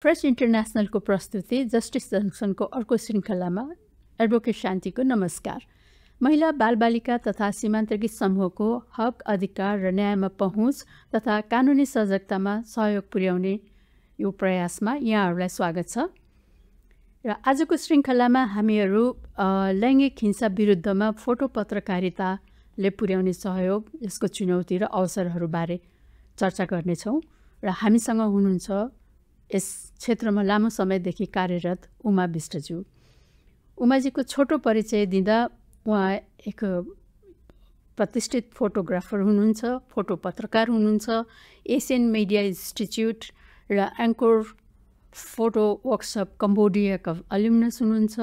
Press इन्टरनेसनलको प्रस्तुति justice जङ्सनको अर्को श्रृङ्खलामा एडभोकेट शान्तिको नमस्कार। महिला बालबालिका तथा सीमान्तर्गीय समूहको हक अधिकार र न्यायमा पहुँच तथा कानुनी सजगतामा सहयोग पुर्याउने यो प्रयासमा यहाँहरूलाई स्वागत छ। र आजको श्रृङ्खलामा हामीहरू लैङ्गिक हिंसा विरुद्धमा फोटो पत्रकारिताले पुर्याउने सहयोग, यसको चुनौती र अवसरहरूबारे चर्चा गर्नेछौँ। र हामीसँग हुनुहुन्छ यस क्षेत्रमा लामो समयदेखि कार्यरत उमा विष्टज्यू। उमाजीको छोटो परिचय दिँदा उहाँ एक प्रतिष्ठित फोटोग्राफर हुनुहुन्छ, फोटो पत्रकार हुनुहुन्छ, एसियन मिडिया इन्स्टिच्युट र एङ्कोर फोटो वर्कसप कम्बोडियाका अल्युमनस हुनुहुन्छ।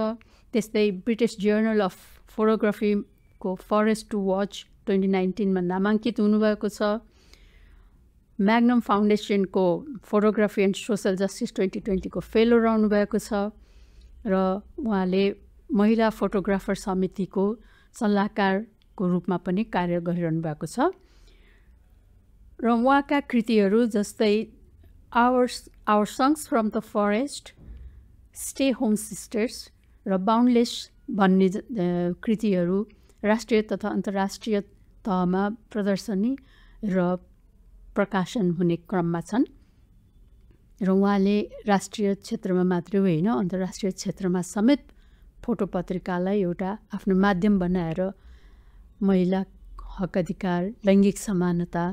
त्यस्तै ब्रिटिस जर्नल अफ फोटोग्राफीको फरेस्ट टु वाच 2019मा नामाङ्कित हुनुभएको छ। म्याग्नम फाउन्डेसनको फोटोग्राफी एन्ड सोसल जस्टिस 2020 को फेलो रहनुभएको छ र उहाँले महिला फोटोग्राफर समितिको सल्लाहकारको रूपमा पनि कार्य गरिरहनु भएको छ। र उहाँका कृतिहरू जस्तै our songs from the forest, stay home sisters र बाउन्डलेस भन्ने कृतिहरू राष्ट्रिय तथा अन्तर्राष्ट्रिय तहमा प्रदर्शनी र प्रकाशन हुने क्रममा छन्। र उहाँले राष्ट्रिय क्षेत्रमा मात्रै होइन, अन्तर्राष्ट्रिय क्षेत्रमा समेत फोटो पत्रिकालाई एउटा आफ्नो माध्यम बनाएर महिला हक अधिकार, लैङ्गिक समानता,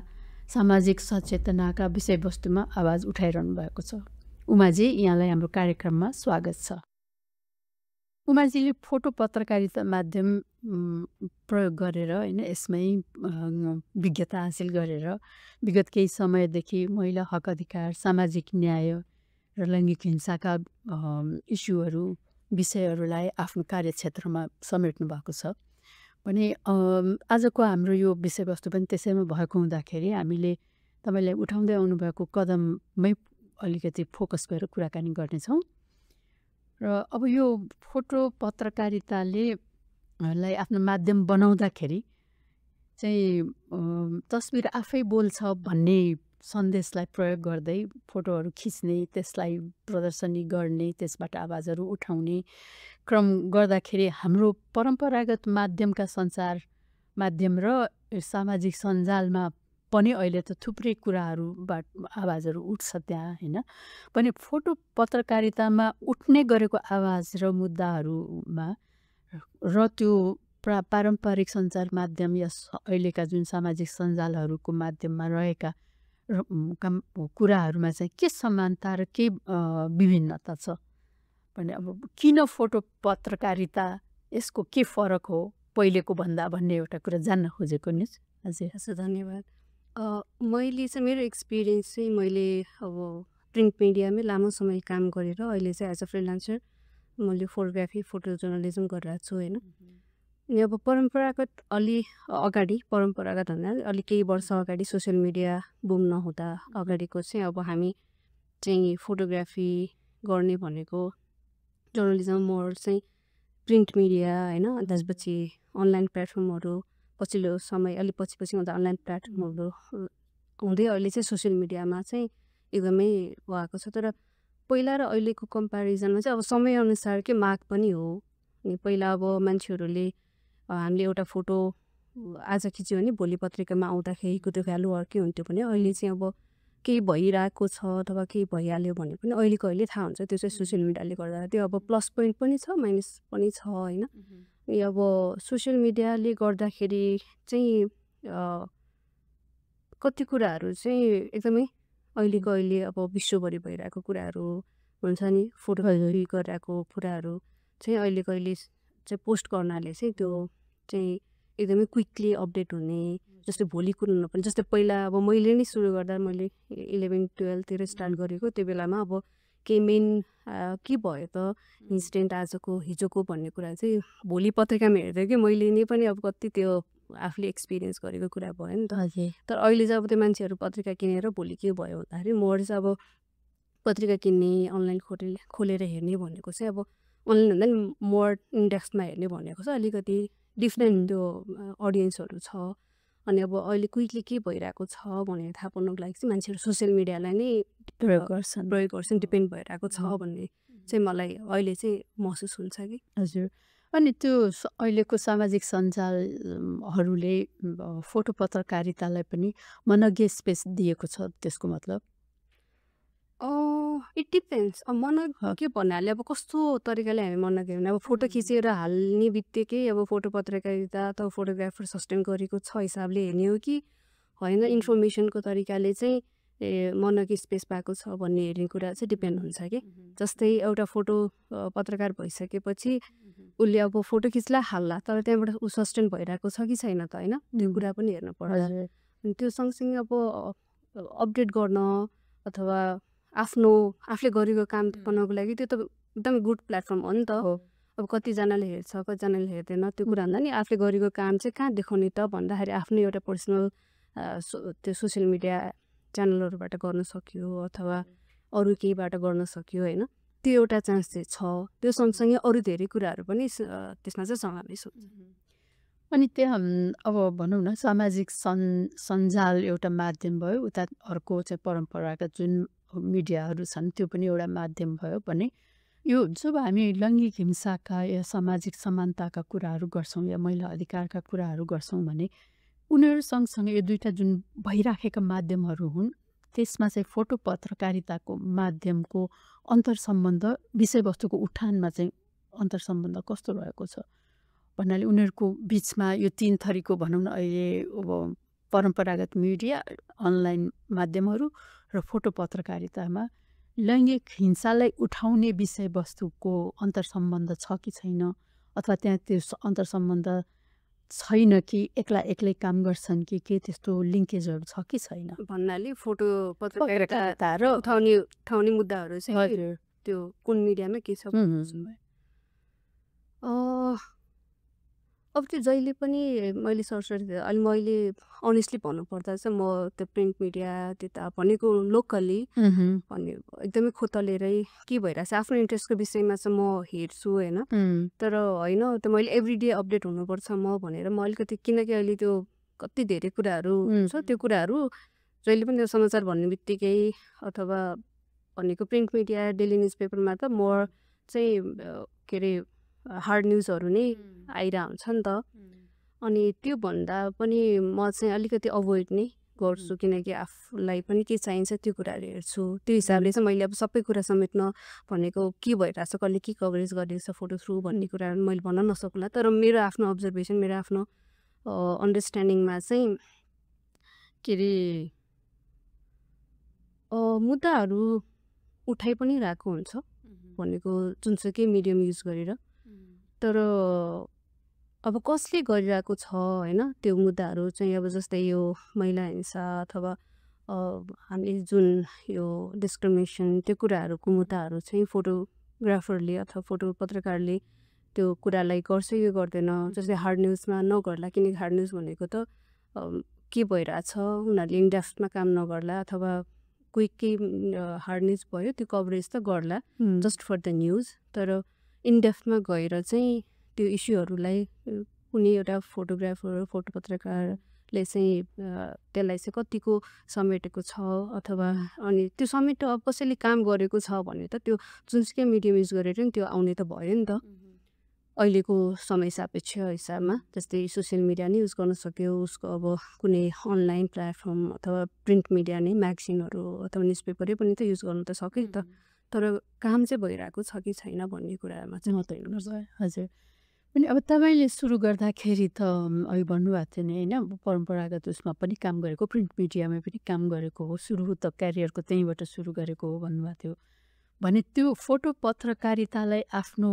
सामाजिक सचेतनाका विषयवस्तुमा आवाज उठाइरहनु भएको छ। उमाजी, यहाँलाई हाम्रो कार्यक्रममा स्वागत छ। उमाजीले फोटो पत्रकारिता माध्यम प्रयोग गरेर होइन, यसमै विज्ञता हासिल गरेर विगत केही समयदेखि महिला हक अधिकार, सामाजिक न्याय र लैङ्गिक हिंसाका इस्युहरू, विषयहरूलाई आफ्नो कार्यक्षेत्रमा समेट्नु भएको छ भने आजको हाम्रो यो विषयवस्तु पनि त्यसैमा भएको हुँदाखेरि हामीले तपाईँले उठाउँदै आउनुभएको कदममै अलिकति फोकस गरेर कुराकानी गर्नेछौँ। र अब यो फोटो पत्रकारिताले लाई आफ्नो माध्यम बनाउँदाखेरि चाहिँ तस्बिर आफै बोल्छ भन्ने सन्देशलाई प्रयोग गर्दै फोटोहरू खिच्ने, त्यसलाई प्रदर्शनी गर्ने, त्यसबाट आवाजहरू उठाउने क्रम गर्दाखेरि हाम्रो परम्परागत माध्यमका सञ्चार माध्यम र सामाजिक सञ्जालमा पनि अहिले त थुप्रै कुराहरूबाट आवाजहरू उठ्छ त्यहाँ होइन। पनि फोटो पत्रकारितामा उठ्ने गरेको आवाज र मुद्दाहरूमा र त्यो पारम्परिक सञ्चार माध्यम या अहिलेका जुन सामाजिक सञ्जालहरूको माध्यममा रहेका कुराहरूमा चाहिँ के समानता र के विभिन्नता छ भने अब किन फोटो पत्रकारिता, यसको के फरक हो पहिलेको भन्दा भन्ने एउटा कुरा जान्न खोजेको नि। हजुर धन्यवाद। मैले चाहिँ मेरो एक्सपिरियन्स चाहिँ मैले अब प्रिन्ट मिडियामै लामो समय काम गरेर अहिले चाहिँ एज अ फ्रिलान्सर मैले फोटोग्राफी, फोटो जर्नलिजम गरिरहेको छु होइन। अनि अब परम्परागत परम्परागत भन्दा अलि केही वर्ष अगाडि सोसियल मिडिया बुम नहुँदा अगाडिको चाहिँ अब हामी चाहिँ फोटोग्राफी गर्ने भनेको जर्नलिजम मोर चाहिँ प्रिन्ट मिडिया होइन। त्यसपछि अनलाइन प्लेटफर्महरू पछिल्लो समय अलिक पछि हुँदा अनलाइन प्लेटफर्महरू हुँदै अहिले चाहिँ सोसियल मिडियामा चाहिँ एकदमै भएको छ। तर पहिला र अहिलेको कम्पेरिजनमा चाहिँ अब समयअनुसारकै माग पनि हो। अनि पहिला अब मान्छेहरूले हामीले एउटा फोटो आज खिच्यो भने भोलि पत्रिकामा आउँदाखेरिको त्यो भ्यालु अर्कै हुन्थ्यो भने अहिले चाहिँ अब केही भइरहेको छ अथवा केही भइहाल्यो भने पनि अहिले थाहा हुन्छ। त्यो चाहिँ सोसियल मिडियाले गर्दा त्यो अब प्लस पोइन्ट पनि छ, माइनस पनि छ होइन। अनि अब सोसियल मिडियाले गर्दाखेरि चाहिँ कति कुराहरू चाहिँ एकदमै अहिले अब विश्वभरि भइरहेको कुराहरू हुन्छ नि, फोटोग्राफी गरिरहेको कुराहरू चाहिँ अहिले चाहिँ पोस्ट गर्नाले चाहिँ त्यो चाहिँ एकदमै क्विकली अपडेट हुने, जस्तै भोलि कुरो नपर्ने। जस्तै पहिला अब मैले नै सुरु गर्दा मैले 11-12तिर स्टार्ट गरेको, त्यो बेलामा अब केही मेन के भयो त इन्सिडेन्ट हिजोको भन्ने कुरा चाहिँ भोलि पत्रिकामा हेर्दै कि मैले नै पनि अब कति त्यो आफूले एक्सपिरियन्स गरेको कुरा भयो नि त। तर अहिले चाहिँ अब त्यो मान्छेहरू पत्रिका किनेर भोलि के भयो भन्दाखेरि मोर चाहिँ अब पत्रिका किन्ने, अनलाइन खोलेर हेर्ने भनेको चाहिँ अब अनलाइन भन्दा नि मोर इन्डेक्समा हेर्ने भनेको चाहिँ अलिकति डिफ्रेन्ट त्यो अडियन्सहरू छ। अनि अब अहिले क्विकली के भइरहेको छ भनेर थाहा पाउनुको लागि चाहिँ मान्छेहरू सोसियल मिडियालाई नै प्रयोग गर्छन् डिपेन्ड भइरहेको छ भन्ने चाहिँ मलाई अहिले चाहिँ महसुस हुन्छ कि। हजुर। अनि त्यो अहिलेको सामाजिक सञ्जालहरूले फोटो पत्रकारितालाई पनि मनज्ञ स्पेस दिएको छ त्यसको मतलब? It depends. अब मनज्ञ भन्नाले अब कस्तो तरिकाले हामी मनज्ञ भने अब फोटो खिचेर हाल्ने बित्तिकै अब फोटो पत्रकारिता अथवा फोटोग्राफर सस्टेन गरेको छ हिसाबले हेर्ने हो कि होइन इन्फर्मेसनको तरिकाले चाहिँ मनज्ञ स्पेस पाएको छ भन्ने हेर्ने कुरा चाहिँ डिपेन्ड हुन्छ कि। जस्तै एउटा फोटो पत्रकार भइसकेपछि उसले अब फोटो खिच्ला हाल्ला तर त्यहाँबाट ऊ सस्टेन भइरहेको छ कि छैन त होइन त्यो कुरा पनि हेर्नु पर्छ। अनि त्यो सँगसँगै अब अपडेट गर्न अथवा आफूले गरेको काम बनाउनको लागि त्यो त एकदमै गुड प्लेटफर्म हो नि त। अब कतिजनाले हेर्छ कतिजनाले हेर्दैन त्यो कुरा भन्दा नि आफूले गरेको काम चाहिँ कहाँ देखाउने त भन्दाखेरि आफ्नो एउटा पर्सनल त्यो सोसियल मिडिया च्यानलहरूबाट गर्न सक्यो अथवा अरू केहीबाट गर्न सक्यो होइन त्यो एउटा चान्स चाहिँ छ। त्यो सँगसँगै अरू धेरै कुराहरू पनि त्यसमा चाहिँ समावेश हुन्छ। अनि त्यहाँ अब भनौँ न सामाजिक सञ्जाल एउटा माध्यम भयो उता अर्को चाहिँ परम्परागत जुन मिडियाहरू छन् त्यो पनि एउटा माध्यम भयो भने यो जब हामी लैङ्गिक हिंसाका या सामाजिक समानताका कुराहरू गर्छौँ या महिला अधिकारका कुराहरू गर्छौँ भने उनीहरू सँगसँगै यो दुईवटा जुन भइराखेका माध्यमहरू हुन् त्यसमा चाहिँ फोटो पत्रकारिताको माध्यमको अन्तर्सम्बन्ध विषयवस्तुको उठानमा चाहिँ अन्तर्सम्बन्ध कस्तो रहेको छ भन्नाले उनीहरूको बिचमा यो तीन थरीको भनौँ न अहिले अब परम्परागत मिडिया अनलाइन माध्यमहरू र फोटो पत्रकारितामा लैङ्गिक हिंसालाई उठाउने विषयवस्तुको अन्तर्सम्बन्ध छ कि छैन अथवा त्यहाँ त्यो अन्तर्सम्बन्ध छैन कि एक्लै काम गर्छन् कि के त्यस्तो लिङ्केजहरू छ कि छैन भन्नाले फोटो पत्रकारिता र उठाउने मुद्दाहरू चाहिँ त्यो कुन मिडियामा के छ अब त्यो जहिले पनि मैले सरसरी अहिले मैले अनेस्टली भन्नुपर्दा चाहिँ म त्यो प्रिन्ट मिडिया त्यता भनेको लोकल्ली भन्ने एकदमै खोतलेरै के भइरहेछ आफ्नो इन्ट्रेस्टको विषयमा चाहिँ म हेर्छु होइन तर होइन त्यो मैले एभ्रिडे अपडेट हुनुपर्छ म भनेर म अलिकति किनकि अहिले त्यो कति धेरै कुराहरू छ त्यो कुराहरू जहिले पनि त्यो समाचार भन्ने बित्तिकै अथवा भनेको प्रिन्ट मिडिया डेली न्युज पेपरमा त म चाहिँ के अरे हार्ड न्युजहरू नै आइरह हुन्छ नि त। अनि त्यो भन्दा पनि म चाहिँ अलिकति अभोइड नै गर्छु किनकि आफूलाई पनि के चाहिन्छ त्यो कुराहरू हेर्छु त्यो हिसाबले चाहिँ मैले अब सबै कुरा समेट्न भनेको के भइरहेछ कसले के कभरेज गरिरहेछ फोटो थ्रु भन्ने कुराहरू मैले भन्न नसक्ला तर मेरो आफ्नो अब्जर्भेसन मेरो आफ्नो अन्डरस्ट्यान्डिङमा चाहिँ के अरे मुद्दाहरू उठाइ पनि रहेको हुन्छ भनेको जुनसुकै मिडियम युज गरेर तर अब कसले गरिरहेको छ होइन त्यो मुद्दाहरू चाहिँ अब जस्तै यो महिला हिंसा अथवा हामीले जुन यो डिस्क्रिमिनेसन त्यो कुराहरूको मुद्दाहरू चाहिँ फोटोग्राफरले अथवा फोटो पत्रकारले त्यो कुरालाई गर्छ यो गर्दैन जस्तै हार्ड न्युजमा नगर्ला किनकि हार्ड न्युज भनेको त के भइरहेछ उनीहरूले इनडेप्थमा काम नगर्ला अथवा क्विकै हार्ड न्युज भयो त्यो कभरेज त गर्ला जस्ट फर द न्युज तर इनडेप्थमा गएर चाहिँ त्यो इस्युहरूलाई कुनै एउटा फोटोग्राफर फोटो पत्रकारले चाहिँ त्यसलाई चाहिँ कतिको समेटेको छ अथवा अनि त्यो समेट अब कसैले काम गरेको छ भने त त्यो जुनसुकै मिडियम युज गरेर नि त्यो आउने त भयो नि त अहिलेको समय सापेक्ष हिसाबमा जस्तै सोसियल मिडिया नै युज गर्न सक्यो उसको अब कुनै अनलाइन प्लेटफर्म अथवा प्रिन्ट मिडिया नै म्यागजिनहरू अथवा न्युज पेपरै पनि त युज गर्नु त सक्यो नि त तर काम चाहिँ भइरहेको छ कि छैन भन्ने कुरामा चाहिँ म त हजुर अनि अब तपाईँले सुरु गर्दाखेरि त अघि भन्नुभएको थियो नि होइन परम्परागत उसमा पनि काम गरेको प्रिन्ट मिडियामा पनि काम गरेको हो सुरु त क्यारियरको त्यहीँबाट सुरु गरेको हो भन्नुभएको थियो भने त्यो फोटो पत्रकारितालाई आफ्नो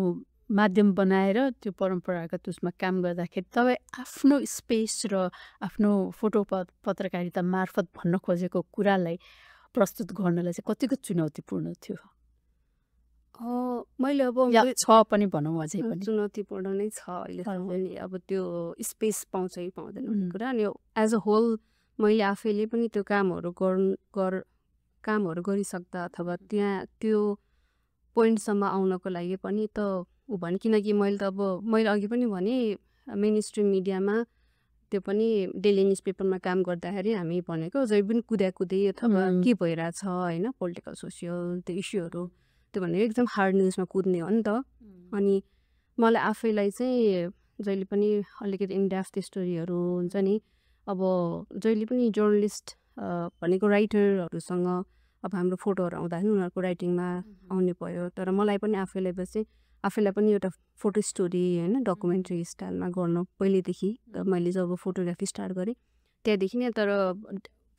माध्यम बनाएर त्यो परम्परागत उसमा काम गर्दाखेरि तपाईँ आफ्नो स्पेस र आफ्नो फोटो पत्रकारिता मार्फत भन्न खोजेको कुरालाई प्रस्तुत गर्नलाई चाहिँ कतिको चुनौतीपूर्ण थियो मैले अब छ पनि भनौँ अझै पनि चुनौतीपूर्ण नै छ अहिलेसम्म अब त्यो स्पेस पाउँछ कि पाउँदैन भन्ने कुरा अनि एज अ होल मैले आफैले पनि त्यो कामहरू गरिसक्दा अथवा त्यहाँ त्यो पोइन्टसम्म आउनको लागि पनि त ऊ भने किनकि मैले त अब मैले अघि पनि भने मेन स्ट्रिम मिडियामा त्यो पनि डेली न्युज पेपरमा काम गर्दाखेरि हामी भनेको जहिले पनि कुदाकुदी अथवा के भइरहेछ होइन पोलिटिकल सोसियल त्यो इस्युहरू त्यो भनेको एकदम हार्ड न्युजमा कुद्ने हो नि त। अनि मलाई आफैलाई चाहिँ जहिले पनि अलिकति इनडेप्थ स्टोरीहरू हुन्छ नि, अब जहिले पनि जर्नलिस्ट भनेको राइटरहरूसँग अब हाम्रो फोटोहरू आउँदाखेरि उनीहरूको राइटिङमा आउने भयो। तर मलाई पनि आफैलाई पनि एउटा फोटो स्टोरी होइन डकुमेन्ट्री स्टाइलमा गर्नु पहिलेदेखि मैले जब फोटोग्राफी स्टार्ट गरेँ त्यहाँदेखि नै। तर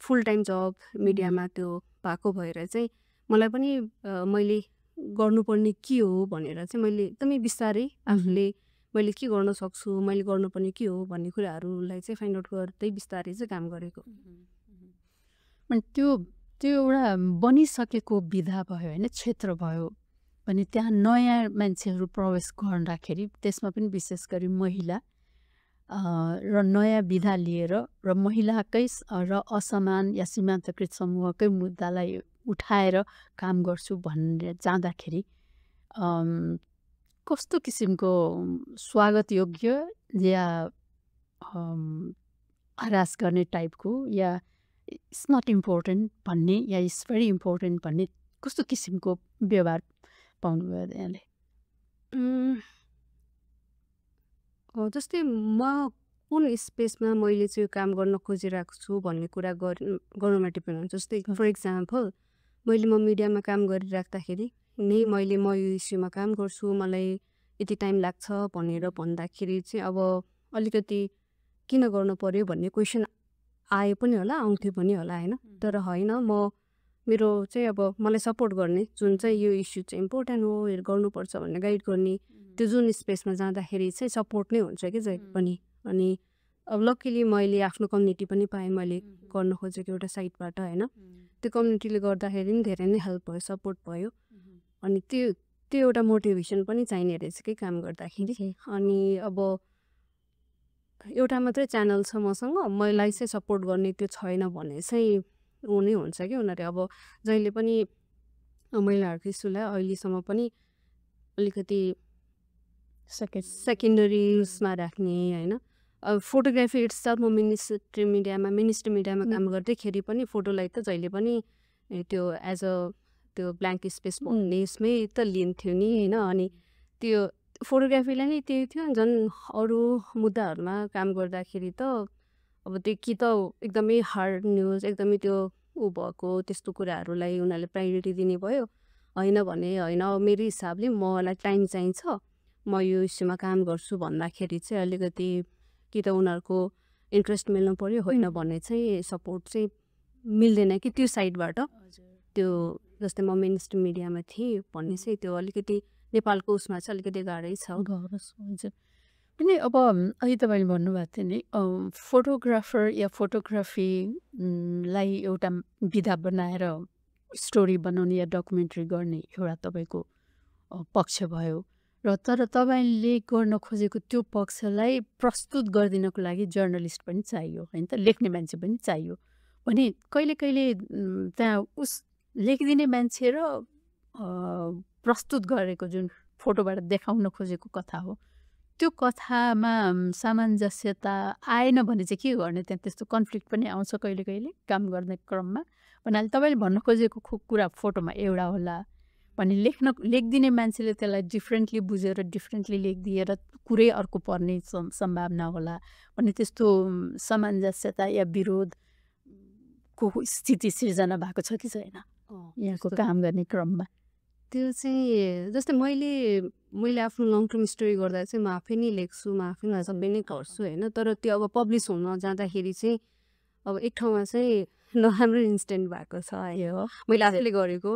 फुल टाइम जब मिडियामा त्यो भएको भएर चाहिँ मलाई पनि मैले गर्नुपर्ने के हो भनेर चाहिँ मैले एकदमै बिस्तारै आफूले मैले के गर्न सक्छु, मैले गर्नुपर्ने के हो भन्ने कुराहरूलाई चाहिँ फाइन्ड आउट गर्दै बिस्तारै चाहिँ काम गरेको। त्यो एउटा बनिसकेको विधा भयो होइन, क्षेत्र भयो भने त्यहाँ नयाँ मान्छेहरू प्रवेश गर्दाखेरि त्यसमा पनि विशेष गरी महिला र नयाँ विधा लिएर र महिलाकै र असमान या सीमान्तकृत समूहकै मुद्दालाई उठाएर काम गर्छु भनेर जाँदाखेरि कस्तो किसिमको स्वागत योग्य या हरास गर्ने टाइपको या इट्स नट इम्पोर्टेन्ट भन्ने या इट्स भेरी इम्पोर्टेन्ट भन्ने कस्तो किसिमको व्यवहार पाउनुभयो यहाँले? जस्तै म कुन स्पेसमा मैले चाहिँ काम गर्न खोजिरहेको छु भन्ने कुरा गर्नुमा डिपेन्ड हुन्छ। जस्तै फर इक्जाम्पल म मिडियामा काम गरिराख्दाखेरि नै म यो इस्युमा काम गर्छु, मलाई यति टाइम लाग्छ भनेर भन्दाखेरि चाहिँ अब अलिकति किन गर्नु पर्यो भन्ने क्वेसन आयो पनि होला, आउँथ्यो पनि होला होइन। तर होइन, मेरो चाहिँ अब मलाई सपोर्ट गर्ने जुन चाहिँ यो इस्यु चाहिँ इम्पोर्टेन्ट हो, यो गर्नुपर्छ भनेर गाइड गर्ने त्यो जुन स्पेसमा जाँदाखेरि चाहिँ सपोर्ट नै हुन्छ कि जहिले पनि। अनि अब लकिली मैले आफ्नो कम्युनिटी पनि पाएँ मैले गर्न खोजेको एउटा साइडबाट होइन। त्यो कम्युनिटीले गर्दाखेरि पनि धेरै नै हेल्प भयो, सपोर्ट भयो। अनि त्यो एउटा मोटिभेसन पनि चाहिने रहेछ कि काम गर्दाखेरि। अनि अब एउटा मात्रै च्यानल छ मसँग, मलाई चाहिँ सपोर्ट गर्ने त्यो छैन भने चाहिँ ऊ नै हुन्छ कि उनीहरू अब जहिले पनि महिलाहरूको इस्युलाई अहिलेसम्म पनि अलिकति सेकेन्डरी उसमा राख्ने होइन। अब फोटोग्राफी इट्ससेल्फ म मिनिस्ट्री मिडियामा काम गर्दैखेरि पनि फोटोलाई त जहिले पनि त्यो एज त्यो ब्ल्याङ्क स्पेस भन्ने उसमै त लिन्थ्यो नि होइन। अनि त्यो फोटोग्राफीलाई नै त्यही थियो। झन् अरू मुद्दाहरूमा काम गर्दाखेरि त अब त्यो कि त एकदमै हार्ड न्युज एकदमै त्यो भएको त्यस्तो कुराहरूलाई उनीहरूले प्रायोरिटी दिने भयो, होइन भने होइन मेरो हिसाबले मलाई टाइम चाहिन्छ, म यो इस्युमा काम गर्छु भन्दाखेरि चाहिँ अलिकति कि त उनीहरूको इन्ट्रेस्ट मिल्नु पर्यो, होइन भने चाहिँ सपोर्ट चाहिँ मिल्दैन कि त्यो साइडबाट। त्यो जस्तै म मिनिस्ट्री मिडियामा थिएँ भन्ने चाहिँ त्यो अलिकति नेपालको उसमा चाहिँ अलिकति गाह्रै छ। हुन्छ पनि अब अहिले तपाईँले भन्नुभएको थियो नि फोटोग्राफर या फोटोग्राफीलाई एउटा विधा बनाएर स्टोरी बनाउने या डकुमेन्ट्री गर्ने एउटा तपाईँको पक्ष भयो र तर तपाईँले गर्न खोजेको त्यो पक्षलाई प्रस्तुत गरिदिनको लागि जर्नलिस्ट पनि चाहियो होइन त, लेख्ने मान्छे पनि चाहियो भने कहिले त्यहाँ उस लेखिदिने मान्छे र प्रस्तुत गरेको जुन फोटोबाट देखाउन खोजेको कथा हो त्यो कथामा सामञ्जस्यता आएन भने चाहिँ के गर्ने? त्यहाँ त्यस्तो कन्फ्लिक्ट पनि आउँछ कहिले काम गर्ने क्रममा। भन्नाले तपाईँले भन्न खोजेको कुरा फोटोमा एउटा होला भने लेखिदिने मान्छेले त्यसलाई डिफ्रेन्टली बुझेर डिफ्रेन्टली लेखिदिएर कुरै अर्को पर्ने सम्भावना होला भन्ने त्यस्तो सामञ्जस्यता या विरोधको स्थिति सिर्जना भएको छ कि छैन यहाँको काम गर्ने क्रममा? त्यो चाहिँ जस्तै मैले आफ्नो लङ टर्म स्टोरी गर्दा चाहिँ म आफै नै लेख्छु, म आफै नै सबै नै गर्छु होइन। तर त्यो अब पब्लिस हुन जाँदाखेरि चाहिँ अब एक ठाउँमा चाहिँ नराम्रो इन्सिडेन्ट भएको छ यो मैले आफैले गरेको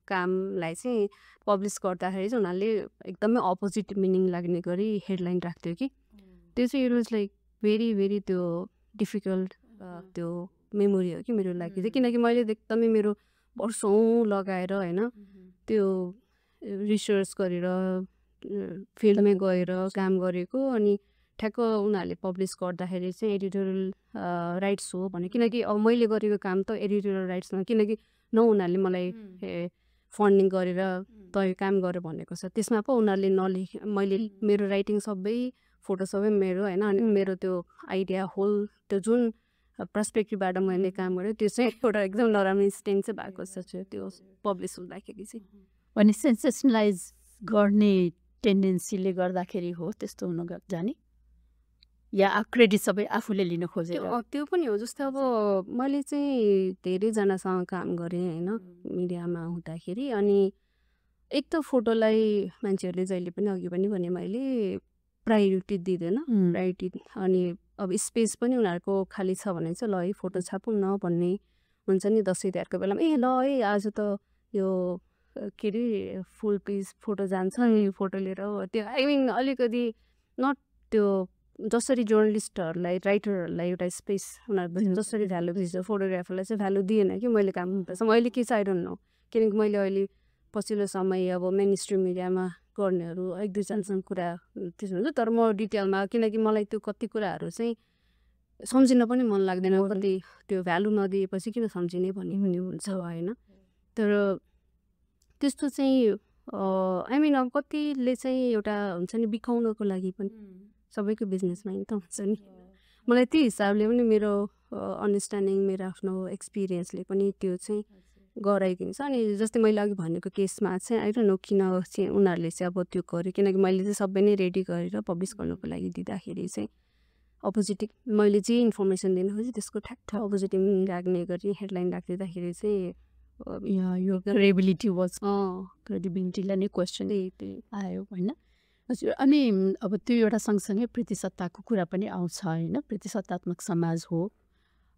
कामलाई चाहिँ पब्लिस गर्दाखेरि चाहिँ उनीहरूले एकदमै अपोजिट मिनिङ लाग्ने गरी हेडलाइन राख्थ्यो कि त्यो चाहिँ इट वाज लाइक भेरी त्यो डिफिकल्ट त्यो मेमोरी हो कि मेरो लागि चाहिँ। किनकि मैले एकदमै मेरो वर्षौँ लगाएर होइन त्यो रिसर्च गरेर फिल्डमै गएर काम गरेको अनि ठ्याक्क उनीहरूले पब्लिस गर्दाखेरि चाहिँ एडिटोरियल राइट्स हो भने, किनकि अब मैले गरेको काम त एडिटोरियल राइट्समा, किनकि उनीहरूले मलाई फन्डिङ गरेर तँ काम गर भनेको छ, त्यसमा पो उनीहरूले मैले मेरो राइटिङ सबै फोटो सबै मेरो होइन। अनि मेरो त्यो आइडिया होल त्यो जुन पर्सपेक्टिभबाट मैले काम गरेँ त्यो चाहिँ एउटा एकदम नराम्रो इन्सिडेन्ट चाहिँ भएको छ त्यो पब्लिस हुँदाखेरि चाहिँ। अनि सेन्सेसनलाइज गर्ने टेन्डेन्सीले गर्दाखेरि हो त्यस्तो हुन जाने, या क्रेडिट सबै आफूले लिन खोजेर? त्यो पनि हो। जस्तै अब मैले चाहिँ धेरैजनासँग काम गरेँ होइन मिडियामा हुँदाखेरि। अनि एक त फोटोलाई मान्छेहरूले जहिले पनि अघि पनि भने मैले प्रायोरिटी दिँदैन, प्रायोरिटी। अनि अब स्पेस पनि उनीहरूको खाली छ भने चाहिँ ल है फोटो छापौँ न भन्ने हुन्छ नि। दसैँ तिहारको बेलामा ल है आज त यो के अरे फुल पेज फोटो जान्छ यो फोटो लिएर हो त्यो। आई मिन अलिकति नट त्यो जसरी जर्नलिस्टहरूलाई राइटरहरूलाई एउटा स्पेस उनीहरू जसरी भ्यालु दिन्छ फोटोग्राफरलाई चाहिँ भ्यालु दिएन कि मैले काम गर्नुपर्छ। मैले के चाहिँ आई डोन्ट नो, किनकि मैले अहिले पछिल्लो समय अब मेन स्ट्रिम मिडियामा गर्नेहरू एक दुईजनासँग कुरा त्यसो हुन्छ। तर म डिटेलमा किनकि मलाई त्यो कति कुराहरू चाहिँ सम्झिन पनि मन लाग्दैन, कति त्यो भ्यालु नदिएपछि किन सम्झिने भन्ने पनि हुन्छ होइन। तर त्यस्तो चाहिँ आई मिन अब कतिले चाहिँ एउटा हुन्छ नि बिकाउनको लागि पनि सबैको बिजनेसमा त हुन्छ नि। मलाई त्यो हिसाबले पनि मेरो अन्डरस्ट्यान्डिङ मेरो आफ्नो एक्सपिरियन्सले पनि त्यो चाहिँ गराइदिन्छ। अनि जस्तै मैले अघि भनेको केसमा चाहिँ आई डोन्ट नो किन चाहिँ उनीहरूले चाहिँ अब त्यो गर्यो, किनकि मैले चाहिँ सबै नै रेडी गरेर पब्लिस गर्नुको लागि दिँदाखेरि चाहिँ अपोजिटिभ मैले जे इन्फर्मेसन दिनु खोजेँ त्यसको ठ्याक्क अपोजिटिभ राख्ने गरी हेडलाइन राखिदिँदाखेरि चाहिँ यो क्रेडिबिलिटीलाई नै क्वेसन आयो होइन। हजुर, अनि अब त्यो एउटा सँगसँगै प्रतिसत्ताको कुरा पनि आउँछ होइन। प्रतिसत्तात्मक समाज हो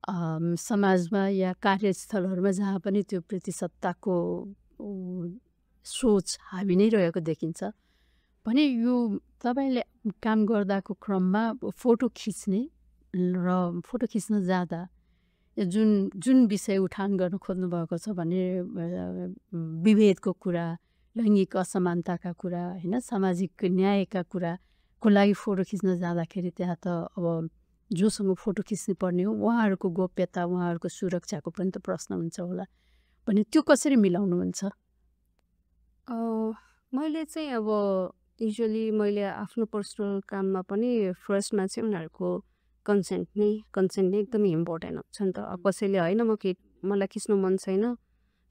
समाजमा या कार्यस्थलहरूमा जहाँ पनि त्यो प्रतिसत्ताको सोच हावी नै रहेको देखिन्छ भने यो तपाईँले काम गर्दाको क्रममा फोटो खिच्ने र फोटो खिच्न जाँदा जुन जुन विषय उठान गर्न खोज्नु भएको छ भने विभेदको कुरा, लैङ्गिक असमानताका कुरा होइन, सामाजिक न्यायका कुराको लागि फोटो खिच्न जाँदाखेरि त्यहाँ त अब जोसँग फोटो खिच्नु पर्ने हो उहाँहरूको गोप्यता उहाँहरूको सुरक्षाको पनि त प्रश्न हुन्छ होला भने त्यो कसरी मिलाउनुहुन्छ? मैले चाहिँ अब युजली मैले आफ्नो पर्सनल काममा पनि फर्स्टमा चाहिँ उनीहरूको कन्सेन्ट नै एकदमै इम्पोर्टेन्ट हुन्छ नि त। अब कसैले होइन मलाई खिच्नु मन छैन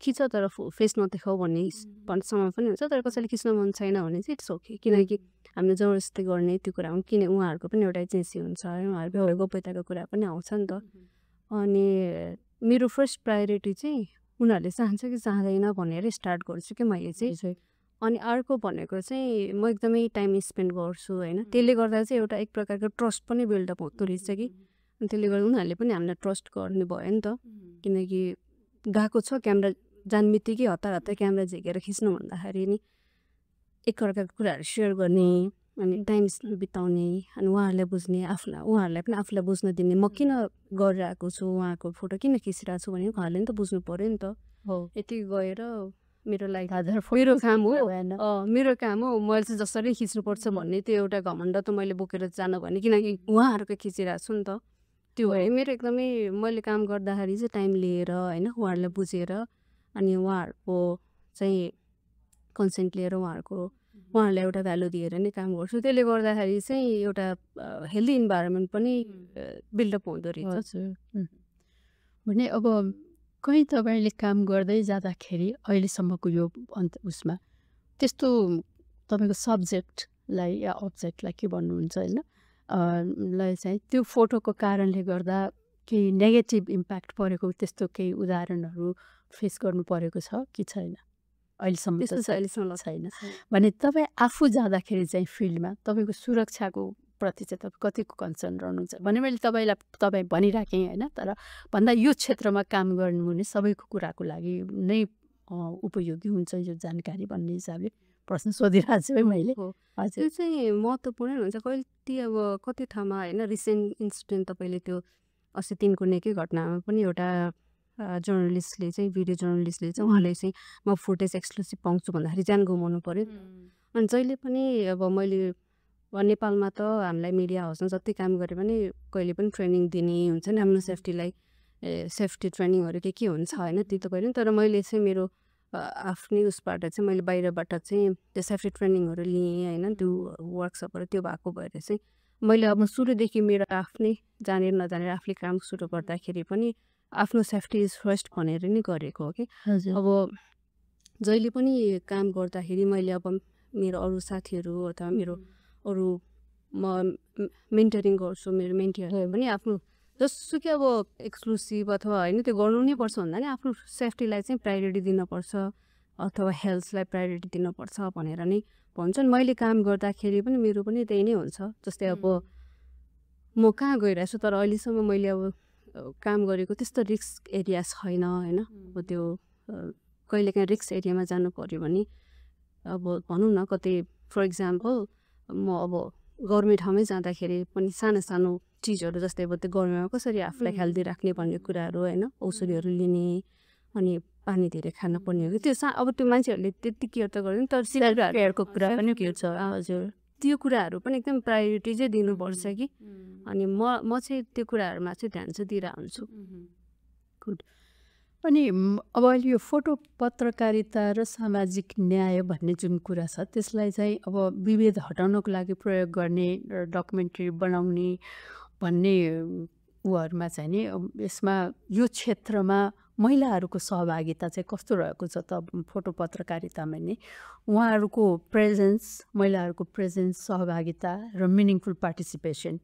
खिच तर फेस नदेखाऊ भन्ने पन्छसम्म पनि हुन्छ। तर कसैले खिच्न मन छैन भने चाहिँ इट्स ओके, किनकि हामीले जबरजस्ती गर्ने त्यो कुरा किन उहाँहरूको पनि एउटा एजेन्सी हुन्छ है, उहाँहरूको गोप्यताको कुरा पनि आउँछ नि त। अनि मेरो फर्स्ट प्रायोरिटी चाहिँ उनीहरूले चाहन्छ कि चाहँदैन भनेर स्टार्ट गर्छु कि मैले चाहिँ। अनि अर्को भनेको चाहिँ म एकदमै टाइम स्पेन्ड गर्छु होइन। त्यसले गर्दा चाहिँ एउटा एक प्रकारको ट्रस्ट पनि बिल्डअप हुँदो रहेछ कि। अनि त्यसले गर्दा उनीहरूले पनि हामीलाई ट्रस्ट गर्ने भयो नि त, किनकि गएको छ क्यामेरा जान बित्तिकै हतार हतार क्यामेरा झिकेर खिच्नु भन्दाखेरि नि एकअर्काको कुराहरू सेयर गर्ने अनि टाइम बिताउने अनि उहाँहरूलाई बुझ्ने उहाँहरूलाई पनि आफूलाई बुझ्न दिने म किन गरिरहेको छु उहाँको फोटो किन खिचिरहेको छु भने उहाँहरूले नि त बुझ्नु पऱ्यो नि त। हो यति गएर मेरो लागि मेरो काम हो मेरो काम हो मैले चाहिँ जसरी खिच्नुपर्छ भन्ने त्यो एउटा घमण्ड त मैले बोकेर जानु भने किनकि उहाँहरूको खिचिरहेको छु नि त। त्यो है मेरो एकदमै मैले काम गर्दाखेरि चाहिँ टाइम लिएर होइन उहाँहरूलाई बुझेर अनि उहाँहरूको चाहिँ कन्सेन्ट लिएर उहाँहरूलाई एउटा भ्यालु दिएर नै काम गर्छु। त्यसले गर्दाखेरि चाहिँ एउटा हेल्दी इन्भाइरोमेन्ट पनि बिल्डअप हुँदो रहेछ भने। अब कहीँ तपाईँले काम गर्दै जाँदाखेरि अहिलेसम्मको यो उसमा त्यस्तो तपाईँको सब्जेक्टलाई या अब्जेक्टलाई के भन्नुहुन्छ होइन लाई चाहिँ त्यो फोटोको कारणले गर्दा केही नेगेटिभ इम्प्याक्ट परेको त्यस्तो केही उदाहरणहरू फेस गर्नु परेको छ कि छैन? अहिलेसम्म छैन भने तपाईँ आफू जाँदाखेरि चाहिँ फिल्डमा तपाईँको सुरक्षाको प्रति चाहिँ तपाईँ कतिको कन्सर्न रहनुहुन्छ भने मैले तपाईँ भनिराखेँ होइन। तर भन्दा यो क्षेत्रमा काम गर्नु भने सबैको कुराको लागि नै उपयोगी हुन्छ यो जानकारी भन्ने हिसाबले प्रश्न सोधिरहेको छु है मैले। हजुर त्यो चाहिँ महत्त्वपूर्ण हुन्छ। कति ठाउँमा होइन रिसेन्ट इन्सिडेन्ट तपाईँले त्यो 83 कुनेकै घटनामा पनि एउटा जर्नलिस्टले चाहिँ भिडियो जर्नलिस्टले चाहिँ उहाँले चाहिँ म फुटेज एक्सक्लुसिभ पाउँछु भन्दाखेरि ज्यान गुमाउनु पऱ्यो। अनि जहिले पनि अब मैले नेपालमा त हामीलाई मिडिया हाउसमा जति काम गरे पनि कहिले पनि ट्रेनिङ दिने हुन्छ नि आफ्नो सेफ्टीलाई सेफ्टी ट्रेनिङहरू के हुन्छ होइन त्यो त कहिले। तर मैले चाहिँ मेरो आफ्नै उसबाट चाहिँ मैले बाहिरबाट चाहिँ त्यो सेफ्टी ट्रेनिङहरू लिएँ होइन। त्यो वर्कसपहरू त्यो भएको भएर चाहिँ मैले अब सुरुदेखि मेरो आफ्नै जानेर नजानेर आफूले काम सुरु गर्दाखेरि पनि आफ्नो सेफ्टी इज फर्स्ट भनेर नै गरेको हो कि। हजुर अब जहिले पनि काम गर्दाखेरि मैले अब मेरो अरू साथीहरू अथवा मेरो अरू म मेन्टरिङ गर्छु, मेरो मेन्टीहरूलाई पनि आफ्नो जसुकै अब एक्सक्लुसिभ अथवा होइन त्यो गर्नु नै पर्छ भन्दा नि आफ्नो सेफ्टीलाई चाहिँ प्रायोरिटी दिनुपर्छ अथवा हेल्थलाई प्रायोरिटी दिनुपर्छ भनेर नै भन्छन्। मैले काम गर्दाखेरि पनि मेरो पनि त्यही नै हुन्छ। जस्तै अब म कहाँ गइरहेको छु तर अहिलेसम्म मैले अब काम गरेको त्यस्तो रिस्क एरिया छैन होइन। अब त्यो कहिलेकाहीँ रिस्क एरियामा जानु पऱ्यो भने अब भनौँ न कतै फर इक्जाम्पल म अब गर्मी ठाउँमै जाँदाखेरि पनि सानो सानो चिजहरू जस्तै अब त्यो गर्मीमा कसरी आफूलाई हेल्दी राख्ने भन्ने कुराहरू होइन, औषधिहरू लिने अनि पानी धेरै खान पर्ने हो कि त्यो अब त्यो मान्छेहरूले त्यति केयर त गर्दैन तर केयरको कुरा पनि के छ। हजुर त्यो कुराहरू पनि एकदम प्रायोरिटी चाहिँ दिनुपर्छ कि। अनि म चाहिँ त्यो कुराहरूमा चाहिँ ध्यान चाहिँ दिइरहेको हुन्छु। गुड। अनि अब अहिले यो फोटो पत्रकारिता र सामाजिक न्याय भन्ने जुन कुरा छ त्यसलाई चाहिँ अब विभेद हटाउनको लागि प्रयोग गर्ने र डकुमेन्ट्री बनाउने भन्ने उहरूमा चाहिँ नि यसमा यो क्षेत्रमा महिलाहरूको सहभागिता चाहिँ कस्तो रहेको छ त फोटो पत्रकारितामा नि? उहाँहरूको प्रेजेन्स, महिलाहरूको प्रेजेन्स, सहभागिता र मिनिङफुल पार्टिसिपेसन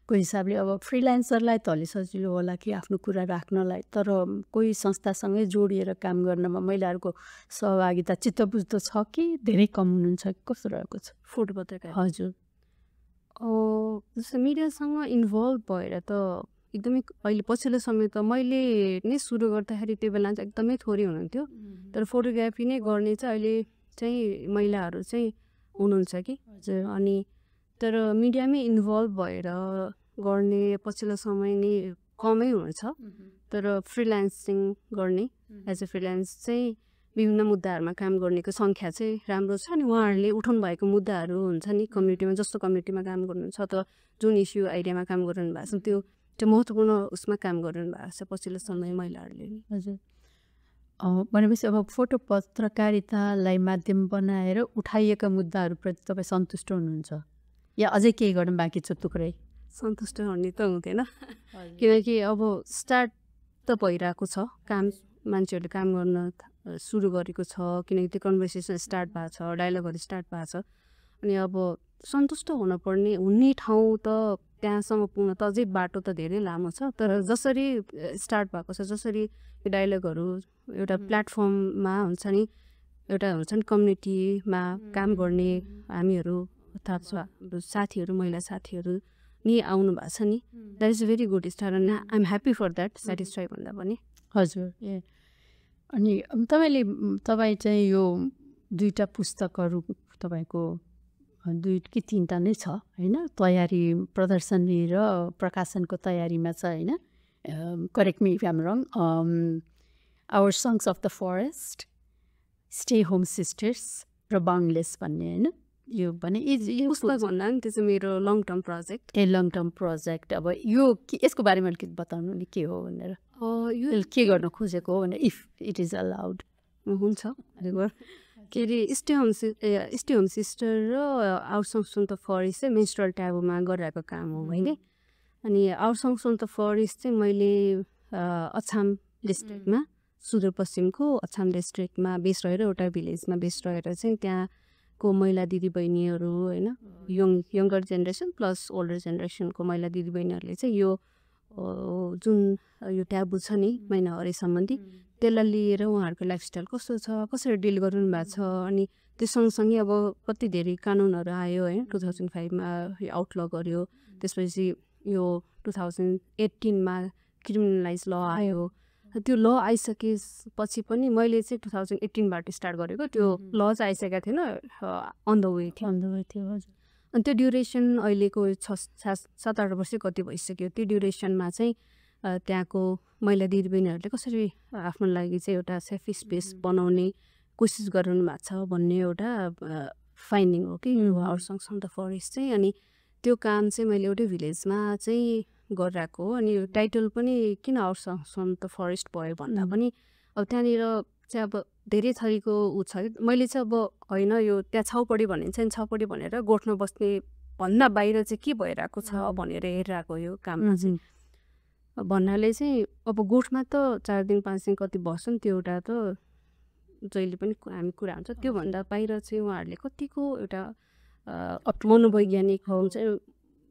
को हिसाबले अब फ्रिलान्सरलाई त अलि सजिलो होला कि आफ्नो कुरा राख्नलाई, तर कोही संस्थासँगै जोडिएर काम गर्नमा महिलाहरूको सहभागिता चित्तबुझ्दो छ कि धेरै कम हुनुहुन्छ कि कस्तो रहेको छ फोटो पत्रकार? हजुर जस्तो मिडियासँग इन्भल्भ भएर त एकदमै अहिले पछिल्लो समय त मैले नै सुरु गर्दाखेरि त्यो बेला चाहिँ एकदमै थोरै हुनुहुन्थ्यो। तर फोटोग्राफी नै गर्ने चाहिँ अहिले चाहिँ महिलाहरू चाहिँ हुनुहुन्छ कि। हजुर। अनि तर मिडियामै इन्भल्भ भएर गर्ने पछिल्लो समय नै कमै हुन्छ। तर फ्रिलान्सिङ गर्ने एज अ फ्रिलान्स चाहिँ विभिन्न मुद्दाहरूमा काम गर्नेको सङ्ख्या चाहिँ राम्रो छ। अनि उहाँहरूले उठाउनु भएको मुद्दाहरू हुन्छ नि कम्युनिटीमा, जस्तो कम्युनिटीमा काम गर्नुहुन्छ अथवा जुन इस्यु आइडियामा काम गरिरहनु भएको छ त्यो महत्त्वपूर्ण उसमा काम गरिरहनु भएको छ पछिल्लो समय महिलाहरूले। हजुर भनेपछि अब फोटो पत्रकारितालाई माध्यम बनाएर उठाइएका मुद्दाहरूप्रति तपाईँ सन्तुष्ट हुनुहुन्छ या अझै केही गर्न बाँकी छ टुक्रै? सन्तुष्ट हुने त हुँदैन किनकि अब स्टार्ट त भइरहेको छ काम, मान्छेहरूले काम गर्न सुरु गरेको छ किनकि त्यो कन्भर्सेसन स्टार्ट भएको छ, डायलगहरू स्टार्ट भएको छ। अनि अब सन्तुष्ट हुनुपर्ने हुने ठाउँ त त्यहाँसम्म पुग्न त अझै बाटो त धेरै लामो छ। तर जसरी स्टार्ट भएको छ, जसरी डायलगहरू एउटा प्लेटफर्ममा हुन्छ नि, एउटा हुन्छ नि कम्युनिटीमा काम गर्ने हामीहरू अर्थात् साथीहरू, महिला साथीहरू नि आउनु भएको छ नि, that is very good start and I am happy for that, satisfy भन्दा पनि। हजुर ए अनि तपाईँ चाहिँ यो दुईवटा पुस्तकहरू तपाईँको दुई कि तिनवटा नै छ होइन, तयारी प्रदर्शनी र प्रकाशनको तयारीमा छ होइन? Correct me if I am wrong. Our songs of the forest, stay home sisters र बाउन्डलेस भन्ने होइन? यो भने पुस्तक भन्दा नि त्यो चाहिँ मेरो long term project. Long term project. अब यो यसको बारेमा अलिकति बताउनु नि के हो भनेर, यो के गर्न खोजेको हो भनेर, इफ इट इज अलाउड? हुन्छ के अरे स्टे होम सिस्टर र our songs from the forest चाहिँ मेन्स्ट्रुअल ट्याबुमा गरिरहेको काम हो मैले। अनि our songs from the forest चाहिँ मैले अछाम डिस्ट्रिक्टमा, सुदूरपश्चिमको अछाम डिस्ट्रिक्टमा बेस रहेर एउटा भिलेजमा बेस रहेर चाहिँ त्यहाँको महिला दिदीबहिनीहरू होइन, यङ्गर जेनेरेसन प्लस ओल्डर जेनेरेसनको महिला दिदीबहिनीहरूले चाहिँ यो जुन यो ट्याबु छ नि महिनावारी सम्बन्धी, त्यसलाई लिएर उहाँहरूको लाइफस्टाइल कस्तो छ, कसरी डिल गर्नु भएको छ। अनि त्यो सँगसँगै अब कति धेरै कानुनहरू आयो होइन, 2005मा आउटल गर्यो, त्यसपछि यो 2018मा क्रिमिनलाइज ल आयो। त्यो ल आइसकेपछि पनि मैले चाहिँ 2018बाट स्टार्ट गरेको, त्यो ल चाहिँ आइसकेको थिएन, अन द वे थियो। हजुर। अनि त्यो ड्युरेसन अहिलेको 7-8 वर्ष कति भइसक्यो। त्यो ड्युरेसनमा चाहिँ त्यहाँको महिला दिदीबहिनीहरूले कसरी आफ्नो लागि चाहिँ एउटा सेफ स्पेस बनाउने कोसिस गरिरहनु भएको छ भन्ने एउटा फाइन्डिङ हो कि our songs from the forest चाहिँ। अनि त्यो काम चाहिँ मैले एउटै भिलेजमा चाहिँ गरिरहेको हो। अनि टाइटल पनि किन our songs from the forest भयो भन्दा पनि अब त्यहाँनिर चाहिँ अब धेरै थरीको ऊ छ। मैले चाहिँ अब होइन यो त्यहाँ छाउपडी भन्ने चाहिँ छाउपडी भनेर गोठमा बस्ने भन्दा बाहिर चाहिँ के भइरहेको छ भनेर हेरिरहेको यो काममा चाहिँ भन्नाले चाहिँ अब गोठमा त 4 दिन 5 दिन कति बस्छ नि, त्यो एउटा त जहिले पनि हामी कुरा हुन्छ। त्योभन्दा बाहिर चाहिँ उहाँहरूले कतिको एउटा मनोवैज्ञानिक हुन्छ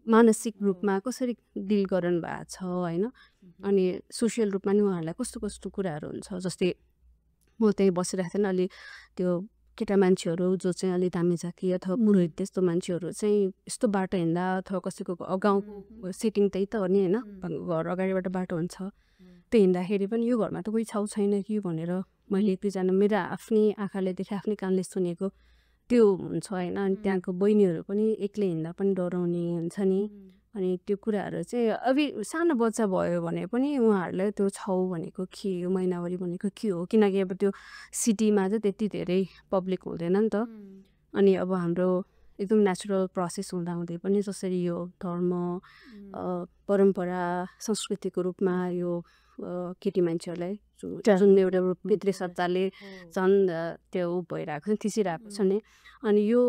मानसिक रूपमा कसरी डिल गर्नु भएको छ होइन, अनि सोसियल रूपमा नि उहाँहरूलाई कस्तो कस्तो कुराहरू हुन्छ। जस्तै म त्यहीँ बसिरहेको थिएन, अलि त्यो केटा मान्छेहरू जो चाहिँ अलि दामी जाति अथवा पुरोहित त्यस्तो मान्छेहरू चाहिँ यस्तो बाटो हिँड्दा अथवा कसैको गाउँको सेटिङ त्यही त हो नि होइन, घर अगाडिबाट बाटो हुन्छ, त्यो हिँड्दाखेरि पनि यो घरमा त कोही छाउ छैन कि भनेर मैले एक दुईजना मेरो आफ्नै आँखाले देखेँ, आफ्नै कानले सुनेको त्यो हुन्छ होइन। अनि त्यहाँको बहिनीहरू पनि एक्लै हिँड्दा पनि डराउने हुन्छ नि, अनि त्यो कुराहरू चाहिँ अब सानो बच्चा भयो भने पनि उहाँहरूलाई त्यो छाउ भनेको के हो, महिनावारी भनेको के हो, किनकि अब त्यो सिटीमा चाहिँ त्यति धेरै पब्लिक हुँदैन नि त। अनि अब हाम्रो एकदम नेचुरल प्रोसेस हुँदाहुँदै पनि जसरी यो धर्म परम्परा संस्कृतिको रूपमा यो केटी मान्छेहरूलाई जुन एउटा पितृ सत्ताले झन् त्यो भइरहेको छ, थिचिरहेको छ नि। अनि यो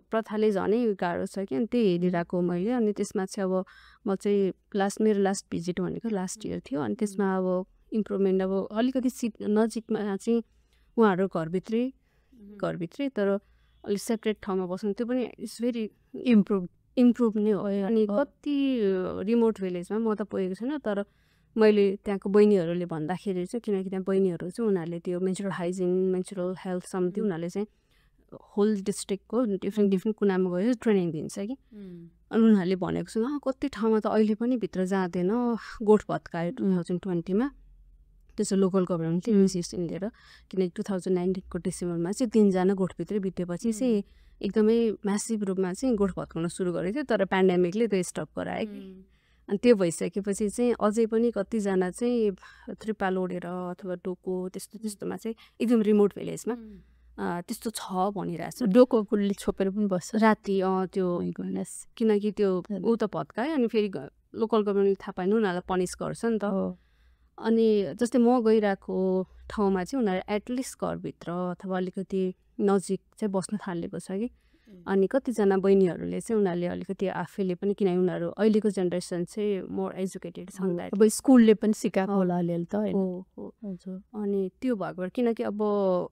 प्रथाले झनै गाह्रो छ कि, अनि त्यही हेरिरहेको मैले। अनि त्यसमा चाहिँ अब म चाहिँ मेरो लास्ट भिजिट भनेको लास्ट इयर थियो, अनि त्यसमा अब इम्प्रुभमेन्ट अब अलिकति नजिकमा चाहिँ उहाँहरू घरभित्रै तर अलिक सेपरेट ठाउँमा बस्नु, त्यो पनि इट्स भेरी इम्प्रुभ नै हो। अनि कति रिमोट भिलेजमा म त पुगेको छैन, तर मैले त्यहाँको बहिनीहरूले भन्दाखेरि चाहिँ, किनकि त्यहाँ बहिनीहरू चाहिँ उनीहरूले त्यो मेन्सुरल हाइजिन मेन्सुरल हेल्थ सम्बन्धी उनीहरूले चाहिँ होल डिस्ट्रिक्टको डिफ्रेन्ट कुनामा गएर ट्रेनिङ दिन्छ कि। अनि उनीहरूले भनेको छ कति ठाउँमा त अहिले पनि भित्र जाँदैन, गोठ भत्कायो 2020मा, त्यसो लोकल गभर्मेन्टले डिसिसन लिएर, किनकि 2019को डिसेम्बरमा चाहिँ 3 जना गोठभित्रै बितेपछि चाहिँ एकदमै म्यासिभ रूपमा चाहिँ गोठ भत्काउन सुरु गरेको थियो, तर पेन्डेमिकले त्यो स्टप गरायो कि। अनि त्यो भइसकेपछि चाहिँ अझै पनि कतिजना चाहिँ त्रिपाल ओढेर अथवा डोको त्यस्तोमा चाहिँ एकदम रिमोट भिलेजमा त्यस्तो छ भनिरहेछ। डोकोले छोपेर पनि बस्छ राति त्यो, किनकि त्यो ऊ त भत्कायो, अनि फेरि लोकल गभर्मेन्टले थाहा पाएन उनीहरूलाई पनिस गर्छ नि त। अनि जस्तै म गइरहेको ठाउँमा चाहिँ उनीहरू एटलिस्ट घरभित्र अथवा अलिकति नजिक चाहिँ बस्न थालेको छ कि। अनि कतिजना बहिनीहरूले चाहिँ उनीहरूले अलिकति आफैले पनि, किनकि उनीहरू अहिलेको जेनेरेसन चाहिँ मोर एजुकेटेड छ, अब स्कुलले पनि सिकाएको होला अलिअलि त हो। अनि त्यो भएकोबाट, किनकि अब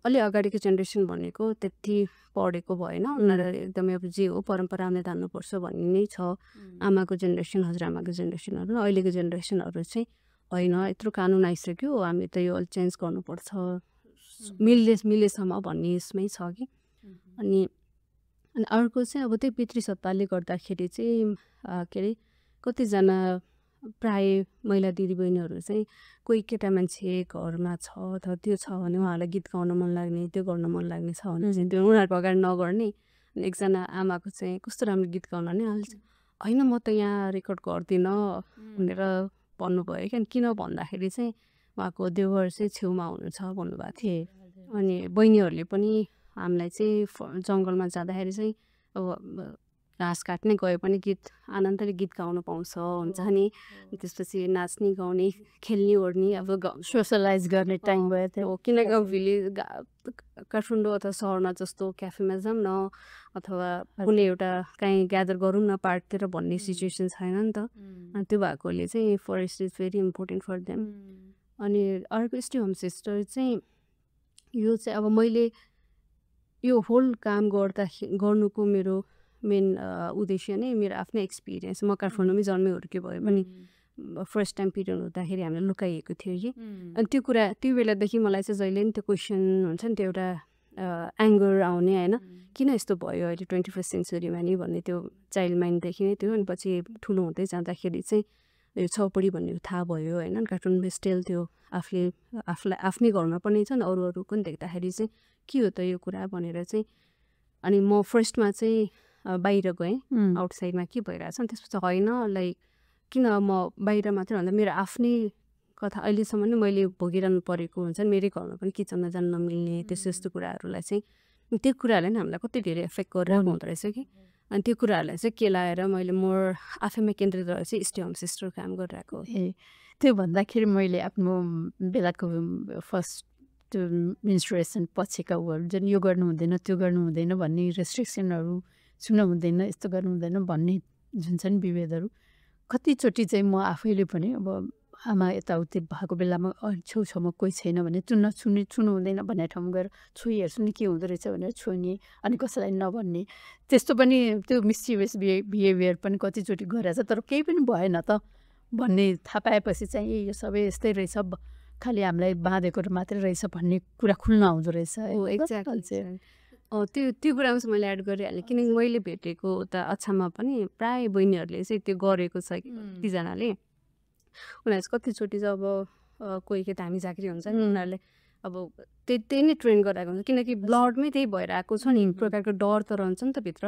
अलि अगाडिको जेनेरेसन भनेको त्यति पढेको भएन, उनीहरू एकदमै अब जे हो परम्पराले धान्नुपर्छ भन्ने नै छ। आमाको जेनेरेसन हजुरआमाको जेनेरेसनहरू, अहिलेको जेनेरेसनहरू चाहिँ होइन यत्रो कानुन आइसक्यो, हामी त यो चेन्ज गर्नुपर्छ मिलेसम्म भन्ने यसमै छ कि। अनि अर्को चाहिँ अब त्यही पितृसत्ताले गर्दाखेरि चाहिँ के अरे कतिजना प्राय महिला दिदीबहिनीहरू चाहिँ कोही केटा मान्छे घरमा छ अथवा त्यो छ भने उहाँहरूलाई गीत गाउन मन लाग्ने, त्यो गर्न मन लाग्ने छ भने चाहिँ त्यो उनीहरूको अगाडि नगर्ने। अनि एकजना आमाको चाहिँ कस्तो राम्रो गीत गाउन नै हाल्छ, होइन म त यहाँ रेकर्ड गर्दिनँ भनेर भन्नुभयो कि। अनि किन भन्दाखेरि चाहिँ उहाँको देवर चाहिँ छेउमा हुनुहुन्छ भन्नुभएको थियो। अनि बहिनीहरूले पनि हामीलाई चाहिँ जङ्गलमा जाँदाखेरि चाहिँ अब घाँस काट्ने गए पनि गीत आनन्दले गीत गाउन पाउँछ हुन्छ नि, त्यसपछि नाच्ने गाउने खेल्ने ओर्ने अब सोसलाइज गर्ने टाइम भयो त्यो। किनकि अब भिलेज काठमाडौँ अथवा सहरमा जस्तो क्याफेमा जाऊँ न अथवा कुनै एउटा काहीँ ग्यादर गरौँ न पार्कतिर भन्ने सिचुएसन छैन नि त। अनि त्यो भएकोले चाहिँ forest is very important for them. अनि अर्को स्टे होमस्टे चाहिँ यो चाहिँ अब मैले यो होल काम गर्नुको मेरो मेन उद्देश्य नै मेरो आफ्नै एक्सपिरियन्स। म काठमाडौँमै जन्मै हुर्के भयो पनि फर्स्ट टाइम पिरियड हुँदाखेरि हामीलाई लुकाइएको थियो कि। अनि त्यो कुरा त्यो बेलादेखि मलाई चाहिँ जहिले पनि त्यो क्वेसन हुन्छ नि, त्यो एउटा एङ्गर आउने होइन, किन यस्तो भयो अहिले 21st सेन्चुरीमा नि भन्ने त्यो चाइल्ड माइन्डदेखि नै थियो। अनि पछि ठुलो हुँदै जाँदाखेरि चाहिँ यो छौपडी भन्ने थाहा भयो होइन। काठमाडौँमा स्टिल त्यो आफूलाई आफ्नै घरमा पनि छ नि, अरू पनि देख्दाखेरि चाहिँ के हो त यो कुरा भनेर चाहिँ। अनि म फर्स्टमा चाहिँ बाहिर गएँ आउटसाइडमा के भइरहेछ, अनि त्यसपछि होइन लाइक किन म बाहिर मात्रै भन्दा मेरो आफ्नै कथा अहिलेसम्म नै मैले भोगिरहनु परेको हुन्छ नि, मेरै घरमा पनि किचनमा जानु नमिल्ने त्यस्तो कुराहरूलाई चाहिँ, त्यो कुराहरूले नि हामीलाई कति धेरै एफेक्ट गरिरहनु हुँदो रहेछ कि। अनि त्यो कुराहरूलाई चाहिँ केलाएर मैले मोर आफैमा केन्द्रित भएर चाहिँ स्टे होमस्टे काम गरिरहेको। त्यो भन्दाखेरि मैले आफ्नो बेलाको फर्स्ट मेन्स्ट्रुएसन पछिका उहरू जुन यो गर्नु हुँदैन त्यो गर्नु हुँदैन भन्ने रेस्ट्रिक्सनहरू छुन हुँदैन, यस्तो गर्नु हुँदैन भन्ने जुन छ नि विभेदहरू कतिचोटि चाहिँ म आफैले पनि अब आमा यताउति भएको बेलामा छेउछाउमा कोही छैन भने छुनु हुँदैन भन्ने ठाउँमा गएर छोई हेर्छु नि के हुँदो रहेछ भनेर छोइने अनि कसैलाई नभन्ने त्यस्तो पनि त्यो मिस्चिभियस बिहेभियर पनि कतिचोटि गरेछ तर केही पनि भएन त भन्ने थाहा पाएपछि चाहिँ ए यो सबै यस्तै रहेछ खालि हामीलाई बाँधेको मात्रै रहेछ भन्ने कुरा खुल्न आउँदो रहेछ त्यो त्यो कुरामा चाहिँ मैले एड गरिहालेँ किनकि मैले भेटेको उता अछाममा पनि प्राय बहिनीहरूले चाहिँ त्यो गरेको छ कि कतिजनाले उनीहरू चाहिँ कतिचोटि चाहिँ अब कोही केटा हामी झाँक्री हुन्छ नि उनीहरूले अब त्यही नै ट्रेन गराएको हुन्छ किनकि ब्लडमै त्यही भएर आएको छ नि प्रकारको डर त रहन्छ नि त भित्र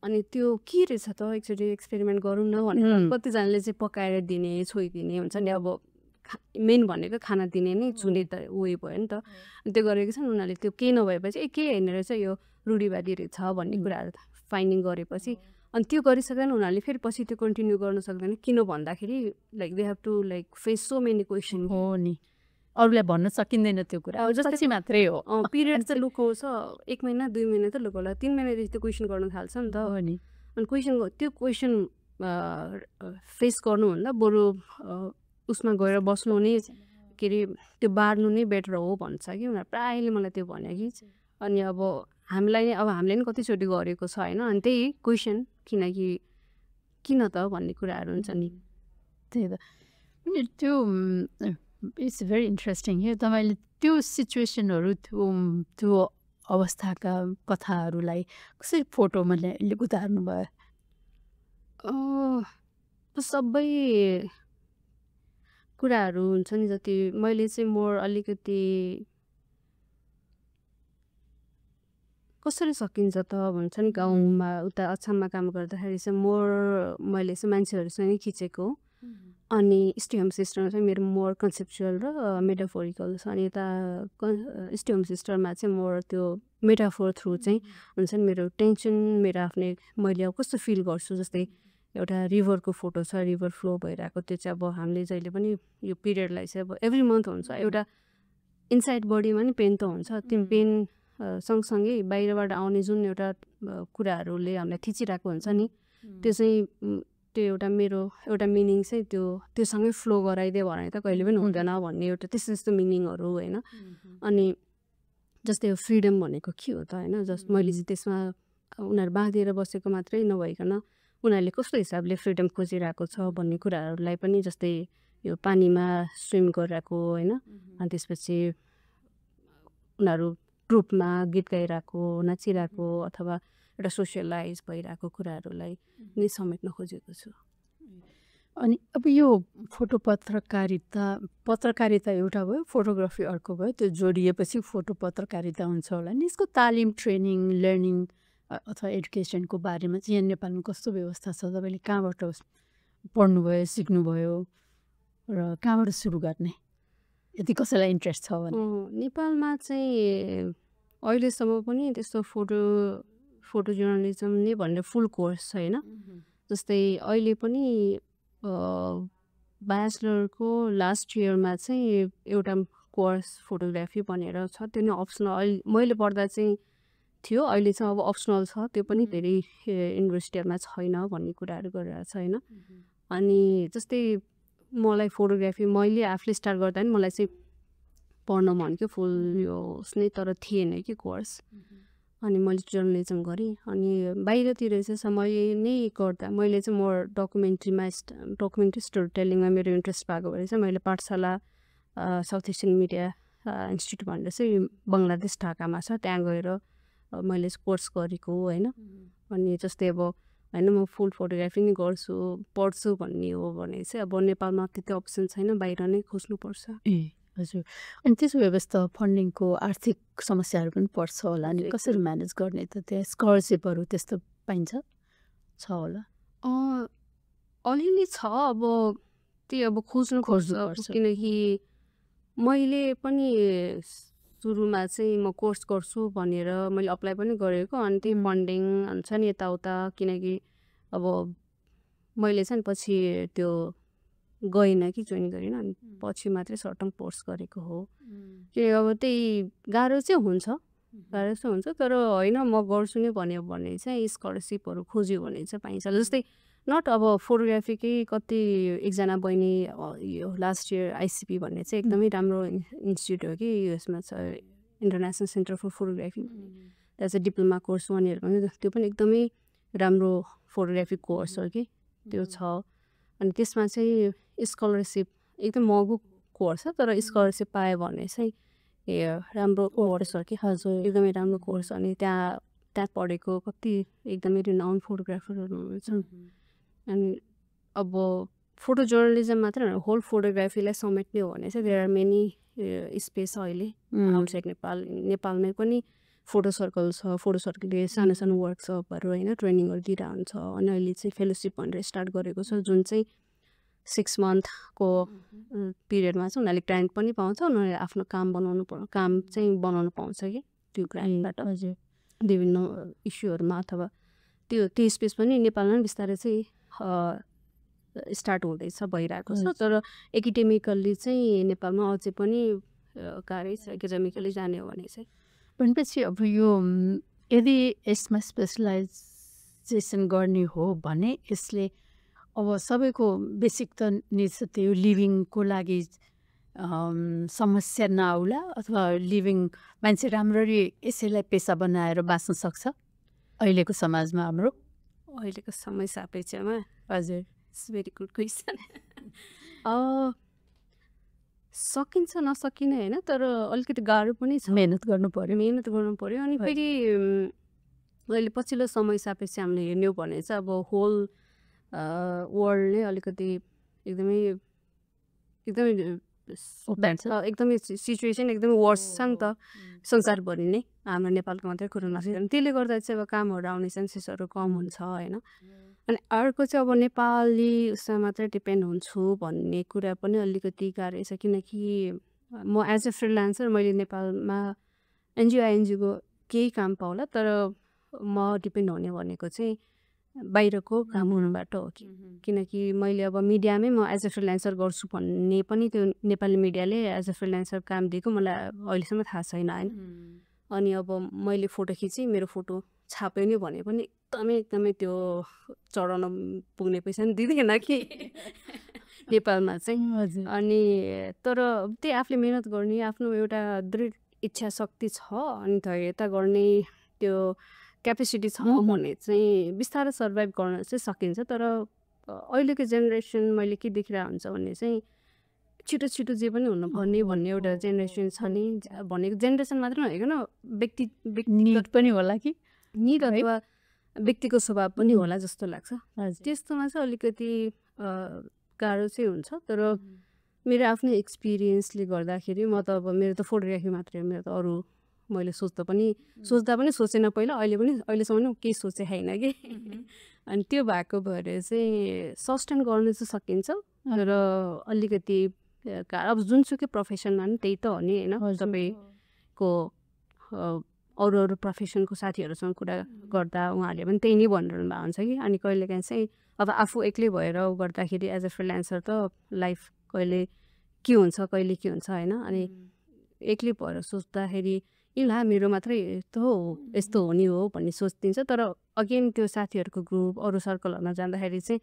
अनि त्यो के रहेछ त एकचोटि एक्सपेरिमेन्ट गरौँ न भनेर कतिजनाले चाहिँ पकाएर दिने छोइदिने हुन्छ नि अब मेन भनेको खाना दिने नै चुने त उयो भयो नि त त्यो गरेको छ नि उनीहरूले त्यो केही नभएपछि केही होइन रहेछ यो रूढिवादी रहेछ भन्ने कुराहरू फाइन्डिङ गरेपछि अनि त्यो गरिसक्दैन उनीहरूले फेरि पछि त्यो कन्टिन्यू गर्न सक्दैन किन भन्दाखेरि like they have to like face so many question हो नि अरूलाई भन्न सकिँदैन त्यो कुरा जस्तै मात्रै हो पिरियड चाहिँ लुकाउँछ 1 महिना 2 महिना त लुकाउला 3 महिनादेखि त्यो क्वेसन गर्न थाल्छ नि त हो नि अनि त्यो क्वेसन फेस गर्नुभन्दा बरु उसमा गएर बस्नु नै के अरे त्यो बार्नु नै बेटर हो भन्छ कि उनीहरू प्रायःले मलाई त्यो भन्यो कि अनि अब हामीले नि कतिचोटि गरेको छ होइन अनि त्यही क्वेसन किनकि किन त भन्ने कुराहरू हुन्छ नि त्यही त त्यो इट्स भेरी इन्ट्रेस्टिङ है तपाईँले त्यो सिचुएसनहरू त्यो अवस्थाका कथाहरूलाई कसरी फोटोमा उतार्नु भयो सबै कुराहरू हुन्छ नि जति मैले चाहिँ मोर अलिकति कसरी सकिन्छ त भन्छ नि गाउँमा उता अछाममा काम गर्दाखेरि चाहिँ मैले चाहिँ मान्छेहरूसँगै खिचेको अनि स्टे होम सिस्टरमा चाहिँ मेरो मोर कन्सेप्चुअल र मेटाफोरिकल छ अनि यता स्टे होम सिस्टरमा चाहिँ मोर त्यो मेटाफोर थ्रु चाहिँ हुन्छ नि मेरो टेन्सन मेरो आफ्नै मैले अब कस्तो फिल गर्छु जस्तै एउटा रिभरको फोटो छ रिभर फ्लो भइरहेको त्यो चाहिँ अब हामीले जहिले पनि यो पिरियडलाई चाहिँ अब एभ्री मन्थ हुन्छ एउटा इनसाइड बडीमा नि पेन त हुन्छ त्यो पेन सँगसँगै बाहिरबाट आउने जुन एउटा कुराहरूले हामीलाई थिचिरहेको हुन्छ नि त्यो चाहिँ त्यो एउटा मेरो एउटा मिनिङ चाहिँ त्योसँगै फ्लो गराइदियो भने त कहिले पनि हुँदैन भन्ने एउटा त्यस्तो मिनिङहरू होइन अनि जस्तै यो फ्रिडम भनेको के हो त होइन जस्ट मैले चाहिँ त्यसमा उनीहरू बाँधिएर बसेको मात्रै नभइकन उनीहरूले कस्तो हिसाबले फ्रिडम खोजिरहेको छ भन्ने कुराहरूलाई पनि जस्तै यो पानीमा स्विम गरिरहेको होइन अनि त्यसपछि उनीहरू ग्रुपमा गीत गाइरहेको नाचिरहेको अथवा एउटा सोसियलाइज भइरहेको कुराहरूलाई नै समेट्न खोजेको छु अनि अब यो फोटो पत्रकारिता एउटा भयो फोटोग्राफी अर्को भयो त्यो जोडिएपछि फोटो पत्रकारिता हुन्छ होला नि यसको तालिम ट्रेनिङ लर्निङ अथवा एडुकेसनको बारेमा चाहिँ यहाँ नेपालमा कस्तो व्यवस्था छ तपाईँले कहाँबाट पढ्नुभयो सिक्नुभयो र कहाँबाट सुरु गर्ने यदि कसैलाई इन्ट्रेस्ट छ भने नेपालमा चाहिँ अहिलेसम्म पनि त्यस्तो फोटो जर्नलिजम नै भनेर फुल कोर्स छ होइन जस्तै अहिले पनि ब्याचलरको लास्ट इयरमा चाहिँ एउटा कोर्स फोटोग्राफी भनेर छ त्यो नै अप्सनल मैले पढ्दा चाहिँ थियो अहिले चाहिँ अब अप्सनल छ त्यो पनि धेरै युनिभर्सिटीहरूमा छैन भन्ने कुराहरू गरिरहेको छ होइन अनि जस्तै मलाई फोटोग्राफी मैले आफूले स्टार्ट गर्दा नि मलाई चाहिँ पढ्न मन थियो फुल यो नै तर थिएन कि कोर्स अनि मैले जर्नलिजम गरेँ अनि बाहिरतिर चाहिँ समय नै गर्दा मैले चाहिँ म डकुमेन्ट्री स्टोरी टेलिङमा मेरो इन्ट्रेस्ट भएको भएर चाहिँ मैले पाठशाला साउथ एसियन मिडिया इन्स्टिट्युट भनेर चाहिँ बङ्गलादेश ढाकामा छ त्यहाँ गएर मैले कोर्स गरेको होइन अनि जस्तै अब होइन म फुल फोटोग्राफी नै गर्छु पढ्छु भन्ने हो भने चाहिँ अब नेपालमा त्यति अप्सन छैन बाहिर नै खोज्नुपर्छ ए हजुर अनि त्यसो व्यवस्था फन्डिङको आर्थिक समस्याहरू पनि पर्छ होला नि कसरी म्यानेज गर्ने त त्यहाँ स्कलरसिपहरू त्यस्तो पाइन्छ छ होला अलिअलि छ अब त्यही अब खोज्नुपर्छ किनकि मैले पनि सुरुमा चाहिँ म कोर्स गर्छु भनेर मैले अप्लाई पनि गरेको अनि त्यही फन्डिङ हुन्छ नि यताउता किनकि अब मैले चाहिँ पछि त्यो गएन कि जोइन गरेन अनि पछि मात्रै सर्ट टर्म कोर्स गरेको हो किनकि अब त्यही गाह्रो चाहिँ हुन्छ गाह्रो चाहिँ हुन्छ तर होइन म गर्छु नै भन्यो भने चाहिँ स्कलरसिपहरू खोज्यो भने चाहिँ पाइन्छ जस्तै नट अब फोटोग्राफीकै कति एकजना बहिनी यो लास्ट इयर आइसिपी भन्ने चाहिँ एकदमै राम्रो इन्स्टिट्युट हो कि युएसमा छ इन्टरनेसनल सेन्टर फर फोटोग्राफी त्यहाँ चाहिँ डिप्लोमा कोर्स 1 इयर पनि त्यो पनि एकदमै राम्रो फोटोग्राफी कोर्स हो कि त्यो छ अनि त्यसमा चाहिँ स्कलरसिप एकदम महँगो कोर्स छ तर स्कलरसिप पायो भने चाहिँ राम्रो कोर्स हो कि हजुर एकदमै राम्रो कोर्स अनि त्यहाँ पढेको कति एकदमै रिनाउन्ड फोटोग्राफरहरू हुनुहुन्छ अनि अब फोटो जर्नलिजम मात्र होइन होल फोटोग्राफीलाई समेट्ने हो भने चाहिँ देयर आर मेनी स्पेस अहिले आउटसाइड नेपालमै पनि फोटो सर्कल छ फोटो सर्कलले सानो सानो वर्कसपहरू होइन ट्रेनिङहरू दिइरहेको हुन्छ अनि अहिले चाहिँ फेलोसिप भनेर स्टार्ट गरेको छ जुन चाहिँ 6 मन्थको पिरियडमा चाहिँ उनीहरूले ग्रान्ट पनि पाउँछ उनीहरूले आफ्नो काम चाहिँ बनाउनु पाउँछ कि त्यो ग्रान्टबाट हजुर विभिन्न इस्युहरूमा अथवा त्यो स्पेस पनि नेपालमा बिस्तारै चाहिँ स्टार्ट हुँदैछ भइरहेको छ तर एकाडेमिकल्ली चाहिँ नेपालमा अझै पनि गाह्रै छ एकाडेमिकल्ली जाने हो भने चाहिँ भनेपछि अब यो यदि यसमा स्पेसलाइजेसन गर्ने हो भने यसले अब सबैको बेसिक त निड्स त्यो लिभिङको लागि समस्या नआउला अथवा लिभिङ मान्छे राम्ररी यसैलाई पेसा बनाएर बाँच्न सक्छ अहिलेको समाजमा हाम्रो अहिलेको समय सापेक्षमा हजुर इट्स भेरी गुड क्वेसन सकिन्छ नसकिने होइन तर अलिकति गाह्रो पनि छ मेहनत गर्नु पर्यो अनि फेरि अहिले पछिल्लो समय सापेक्ष हामीले हेर्ने हो भने चाहिँ अब होल वर्ल्ड नै अलिकति एकदमै सिचुएसन एकदमै वर्स छ नि त संसारभरि नै हाम्रो नेपालको मात्रै कुरो नसक्छ त्यसले गर्दा चाहिँ अब कामहरू आउने चान्सेसहरू कम हुन्छ होइन अनि अर्को चाहिँ अब नेपाली उसमा मात्रै डिपेन्ड हुन्छु भन्ने कुरा पनि अलिकति गाह्रै छ किनकि म एज अ फ्रिलान्सर मैले नेपालमा एनजिओको केही काम पाउला तर म डिपेन्ड हुने भनेको चाहिँ बाहिरको काम हुनुबाट हो कि किनकि मैले अब मिडियामै म एज अ फ्रिलान्सर गर्छु भन्ने पनि त्यो नेपाली मिडियाले एज अ फ्रिलान्सर काम दिएको मलाई अहिलेसम्म थाहा छैन होइन अनि अब मैले फोटो खिचेँ मेरो फोटो छाप्यो नि भने पनि एकदमै त्यो चढाउन पुग्ने पैसा नि दिँदैन कि नेपालमा चाहिँ अनि तर त्यही आफूले मिहिनेत गर्ने आफ्नो एउटा दृढ इच्छा शक्ति छ अनि धैर्यता गर्ने त्यो क्यापेसिटी छ भने चाहिँ बिस्तारै सर्भाइभ गर्न चाहिँ सकिन्छ तर अहिलेको जेनेरेसन मैले के देखिरहेको हुन्छ भने चाहिँ छिटो छिटो जे पनि हुनुपर्ने भन्ने एउटा जेनेरेसन छ नि भनेको जेनेरेसन मात्र नभइकन व्यक्ति निड पनि होला कि निड अथवा व्यक्तिको स्वभाव पनि होला जस्तो लाग्छ त्यस्तोमा चाहिँ अलिकति गाह्रो चाहिँ हुन्छ तर मेरो आफ्नो एक्सपिरियन्सले गर्दाखेरि म त अब मेरो त फोटोग्राफी मात्रै हो मेरो त अरू मैले सोच्दा पनि सोचेन पहिला अहिलेसम्म केही सोचे छैन कि अनि त्यो भएको भएर चाहिँ सस्टेन गर्न चाहिँ सकिन्छ र अलिकति अब जुनसुकै प्रोफेसनमा नि त्यही त हो नि होइन तपाईँको अरू प्रोफेसनको साथीहरूसँग कुरा गर्दा उहाँहरूले पनि त्यही नै भनिरहनु भएको हुन्छ कि अनि कहिलेकाहीँ चाहिँ अब आफू एक्लै भएर गर्दाखेरि एज अ फ्रिलान्सर त लाइफ कहिले के हुन्छ होइन अनि एक्लै भएर सोच्दाखेरि ला मेरो मात्रै यस्तो हो नि हो भन्ने सोचिदिन्छ तर अगेन त्यो साथीहरूको ग्रुप अरू सर्कलहरूमा जाँदाखेरि चाहिँ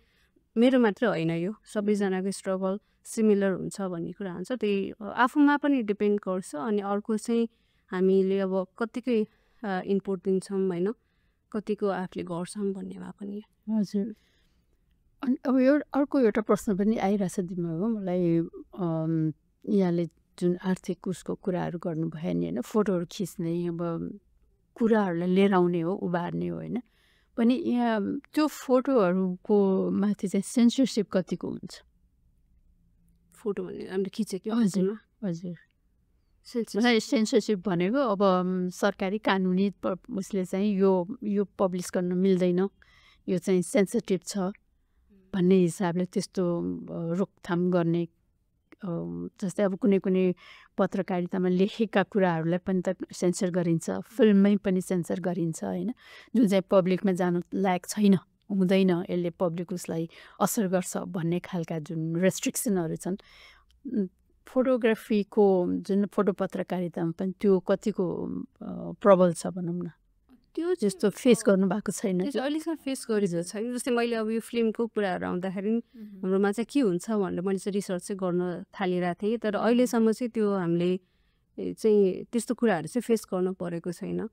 मेरो मात्रै होइन यो सबैजनाको स्ट्रगल सिमिलर हुन्छ भन्ने कुरा हुन्छ त्यही आफूमा पनि डिपेन्ड गर्छ अनि अर्को चाहिँ हामीले अब कतिकै इनपुट दिन्छौँ होइन कतिको आफूले गर्छौँ भन्नेमा पनि हजुर अनि अब अर्को एउटा प्रश्न पनि आइरहेछ दिमागमा हो मलाई यहाँले जुन आर्थिक उसको कुराहरू गर्नुभयो नि होइन फोटोहरू खिच्ने अब कुराहरूलाई लिएर आउने हो उभार्ने हो होइन पनि यहाँ त्यो फोटोहरूको माथि चाहिँ सेन्सरसिप कतिको हुन्छ फोटो भने हामीले खिचेको हजुर सेन्सरसिप भनेको अब सरकारी कानुनी उसले चाहिँ यो पब्लिस गर्न मिल्दैन यो चाहिँ सेन्सिटिभ छ भन्ने हिसाबले त्यस्तो रोकथाम गर्ने जस्तै अब कुनै पत्रकारितामा लेखेका कुराहरूलाई पनि त सेन्सर गरिन्छ फिल्ममै पनि सेन्सर गरिन्छ होइन जुन चाहिँ पब्लिकमा जानु लायक छैन हुँदैन यसले पब्लिक उसलाई असर गर्छ भन्ने खालका जुन रेस्ट्रिक्सनहरू छन् फोटोग्राफीको जुन फोटो पत्रकारितामा पनि त्यो कतिको प्रबल छ भनौँ न, त्यो जस्तो फेस गर्नुभएको छैन? त्यो चाहिँ अहिलेसम्म फेस गरेको छैन। जस्तै मैले अब यो फिल्मको कुराहरू आउँदाखेरि हाम्रोमा चाहिँ के हुन्छ भनेर मैले चाहिँ रिसर्च चाहिँ गर्न थालिरहेको थिएँ। तर अहिलेसम्म चाहिँ त्यो हामीले चाहिँ त्यस्तो कुराहरू चाहिँ फेस गर्नु परेको छैन।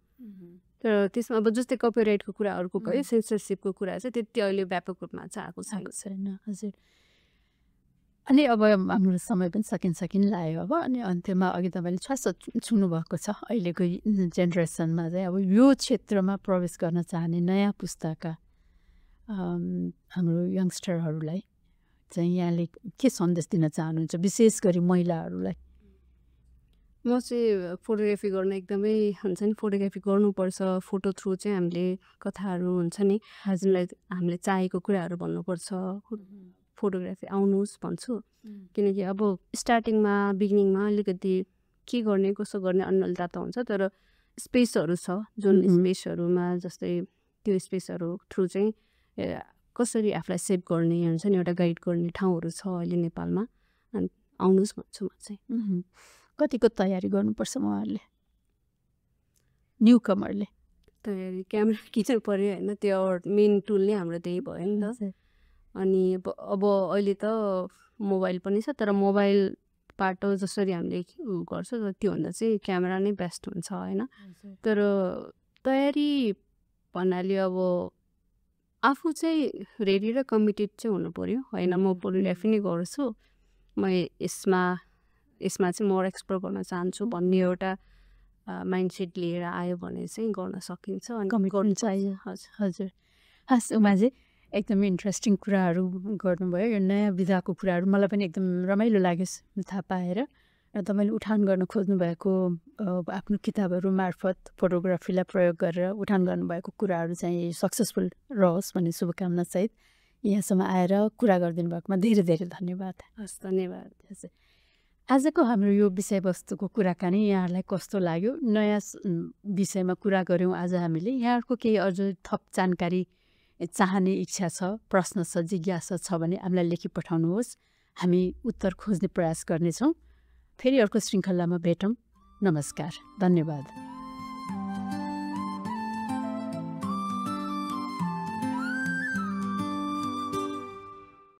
तर त्यसमा अब जस्तै कपिराइटको कुराहरूको भयो, सेन्सरसिपको कुरा चाहिँ त्यति अहिले व्यापक रूपमा चाहिँ आएको छैन। हजुर। अनि अब हाम्रो समय पनि सकिन लाग्यो अब। अनि अन्त्यमा अघि तपाईँले छ्वास छुनु भएको छ अहिलेको जेनेरेसनमा चाहिँ अब यो क्षेत्रमा प्रवेश गर्न चाहने नयाँ पुस्ताका हाम्रो यङ्स्टरहरूलाई चाहिँ यहाँले के सन्देश दिन चाहनुहुन्छ, विशेष गरी महिलाहरूलाई? म चाहिँ फोटोग्राफी गर्न एकदमै हुन्छ नि, फोटोग्राफी गर्नुपर्छ। फोटो थ्रु चाहिँ हामीले कथाहरू हुन्छ नि, हजुरलाई हामीले चाहेको कुराहरू भन्नुपर्छ। फोटोग्राफी आउनुहोस् भन्छु। किनकि अब स्टार्टिङमा बिगिनिङमा अलिकति के गर्ने कसो गर्ने अन्यलता त हुन्छ, तर स्पेसहरू छ जुन स्पेसहरूमा जस्तै त्यो स्पेसहरू थ्रु चाहिँ कसरी आफूलाई सेभ गर्ने हुन्छ नि, एउटा गाइड गर्ने ठाउँहरू छ अहिले नेपालमा। अनि आउनुहोस् भन्छु म चाहिँ। कतिको तयारी गर्नुपर्छ उहाँहरूले, न्यु कमरले? तयारी क्यामेरा किन्नु पऱ्यो होइन, त्यो मेन टुल नै हाम्रो त्यही भयो नि त। अनि अब अहिले त मोबाइल पनि छ, तर मोबाइलबाट जसरी हामीले गर्छ त्योभन्दा चाहिँ क्यामेरा नै बेस्ट हुन्छ होइन। तर तयारी भन्नाले अब आफू चाहिँ रेडी र कमिटेड चाहिँ हुनु पऱ्यो होइन। म फोटोग्राफी नै गर्छु, म यसमा चाहिँ म एक्सप्लोर गर्न चाहन्छु भन्ने एउटा माइन्डसेट लिएर आयो भने चाहिँ गर्न सकिन्छ। अनि कमिटमेन्ट चाहियो। हजुर। हस् उमाजी, एकदमै इन्ट्रेस्टिङ कुराहरू गर्नुभयो। यो नयाँ विधाको कुराहरू मलाई पनि एकदम रमाइलो लाग्यो थाहा पाएर। र तपाईँले उठान गर्न खोज्नुभएको आफ्नो किताबहरू मार्फत फोटोग्राफीलाई प्रयोग गरेर उठान गर्नुभएको कुराहरू चाहिँ सक्सेसफुल रहोस् भन्ने शुभकामना सहित यहाँसम्म आएर कुरा गरिदिनु भएकोमा धेरै धेरै धन्यवाद। हस्, धन्यवाद। हजुर। आजको हाम्रो यो विषयवस्तुको कुराकानी यहाँहरूलाई कस्तो लाग्यो? नयाँ विषयमा कुरा गऱ्यौँ आज हामीले। यहाँहरूको केही अझ थप जानकारी चाहने इच्छा छ, प्रश्न छ, जिज्ञासा छ भने हामीलाई लेखी पठाउनुहोस्। हामी उत्तर खोज्ने प्रयास गर्नेछौँ। फेरि अर्को श्रृङ्खलामा भेटौँ। नमस्कार, धन्यवाद।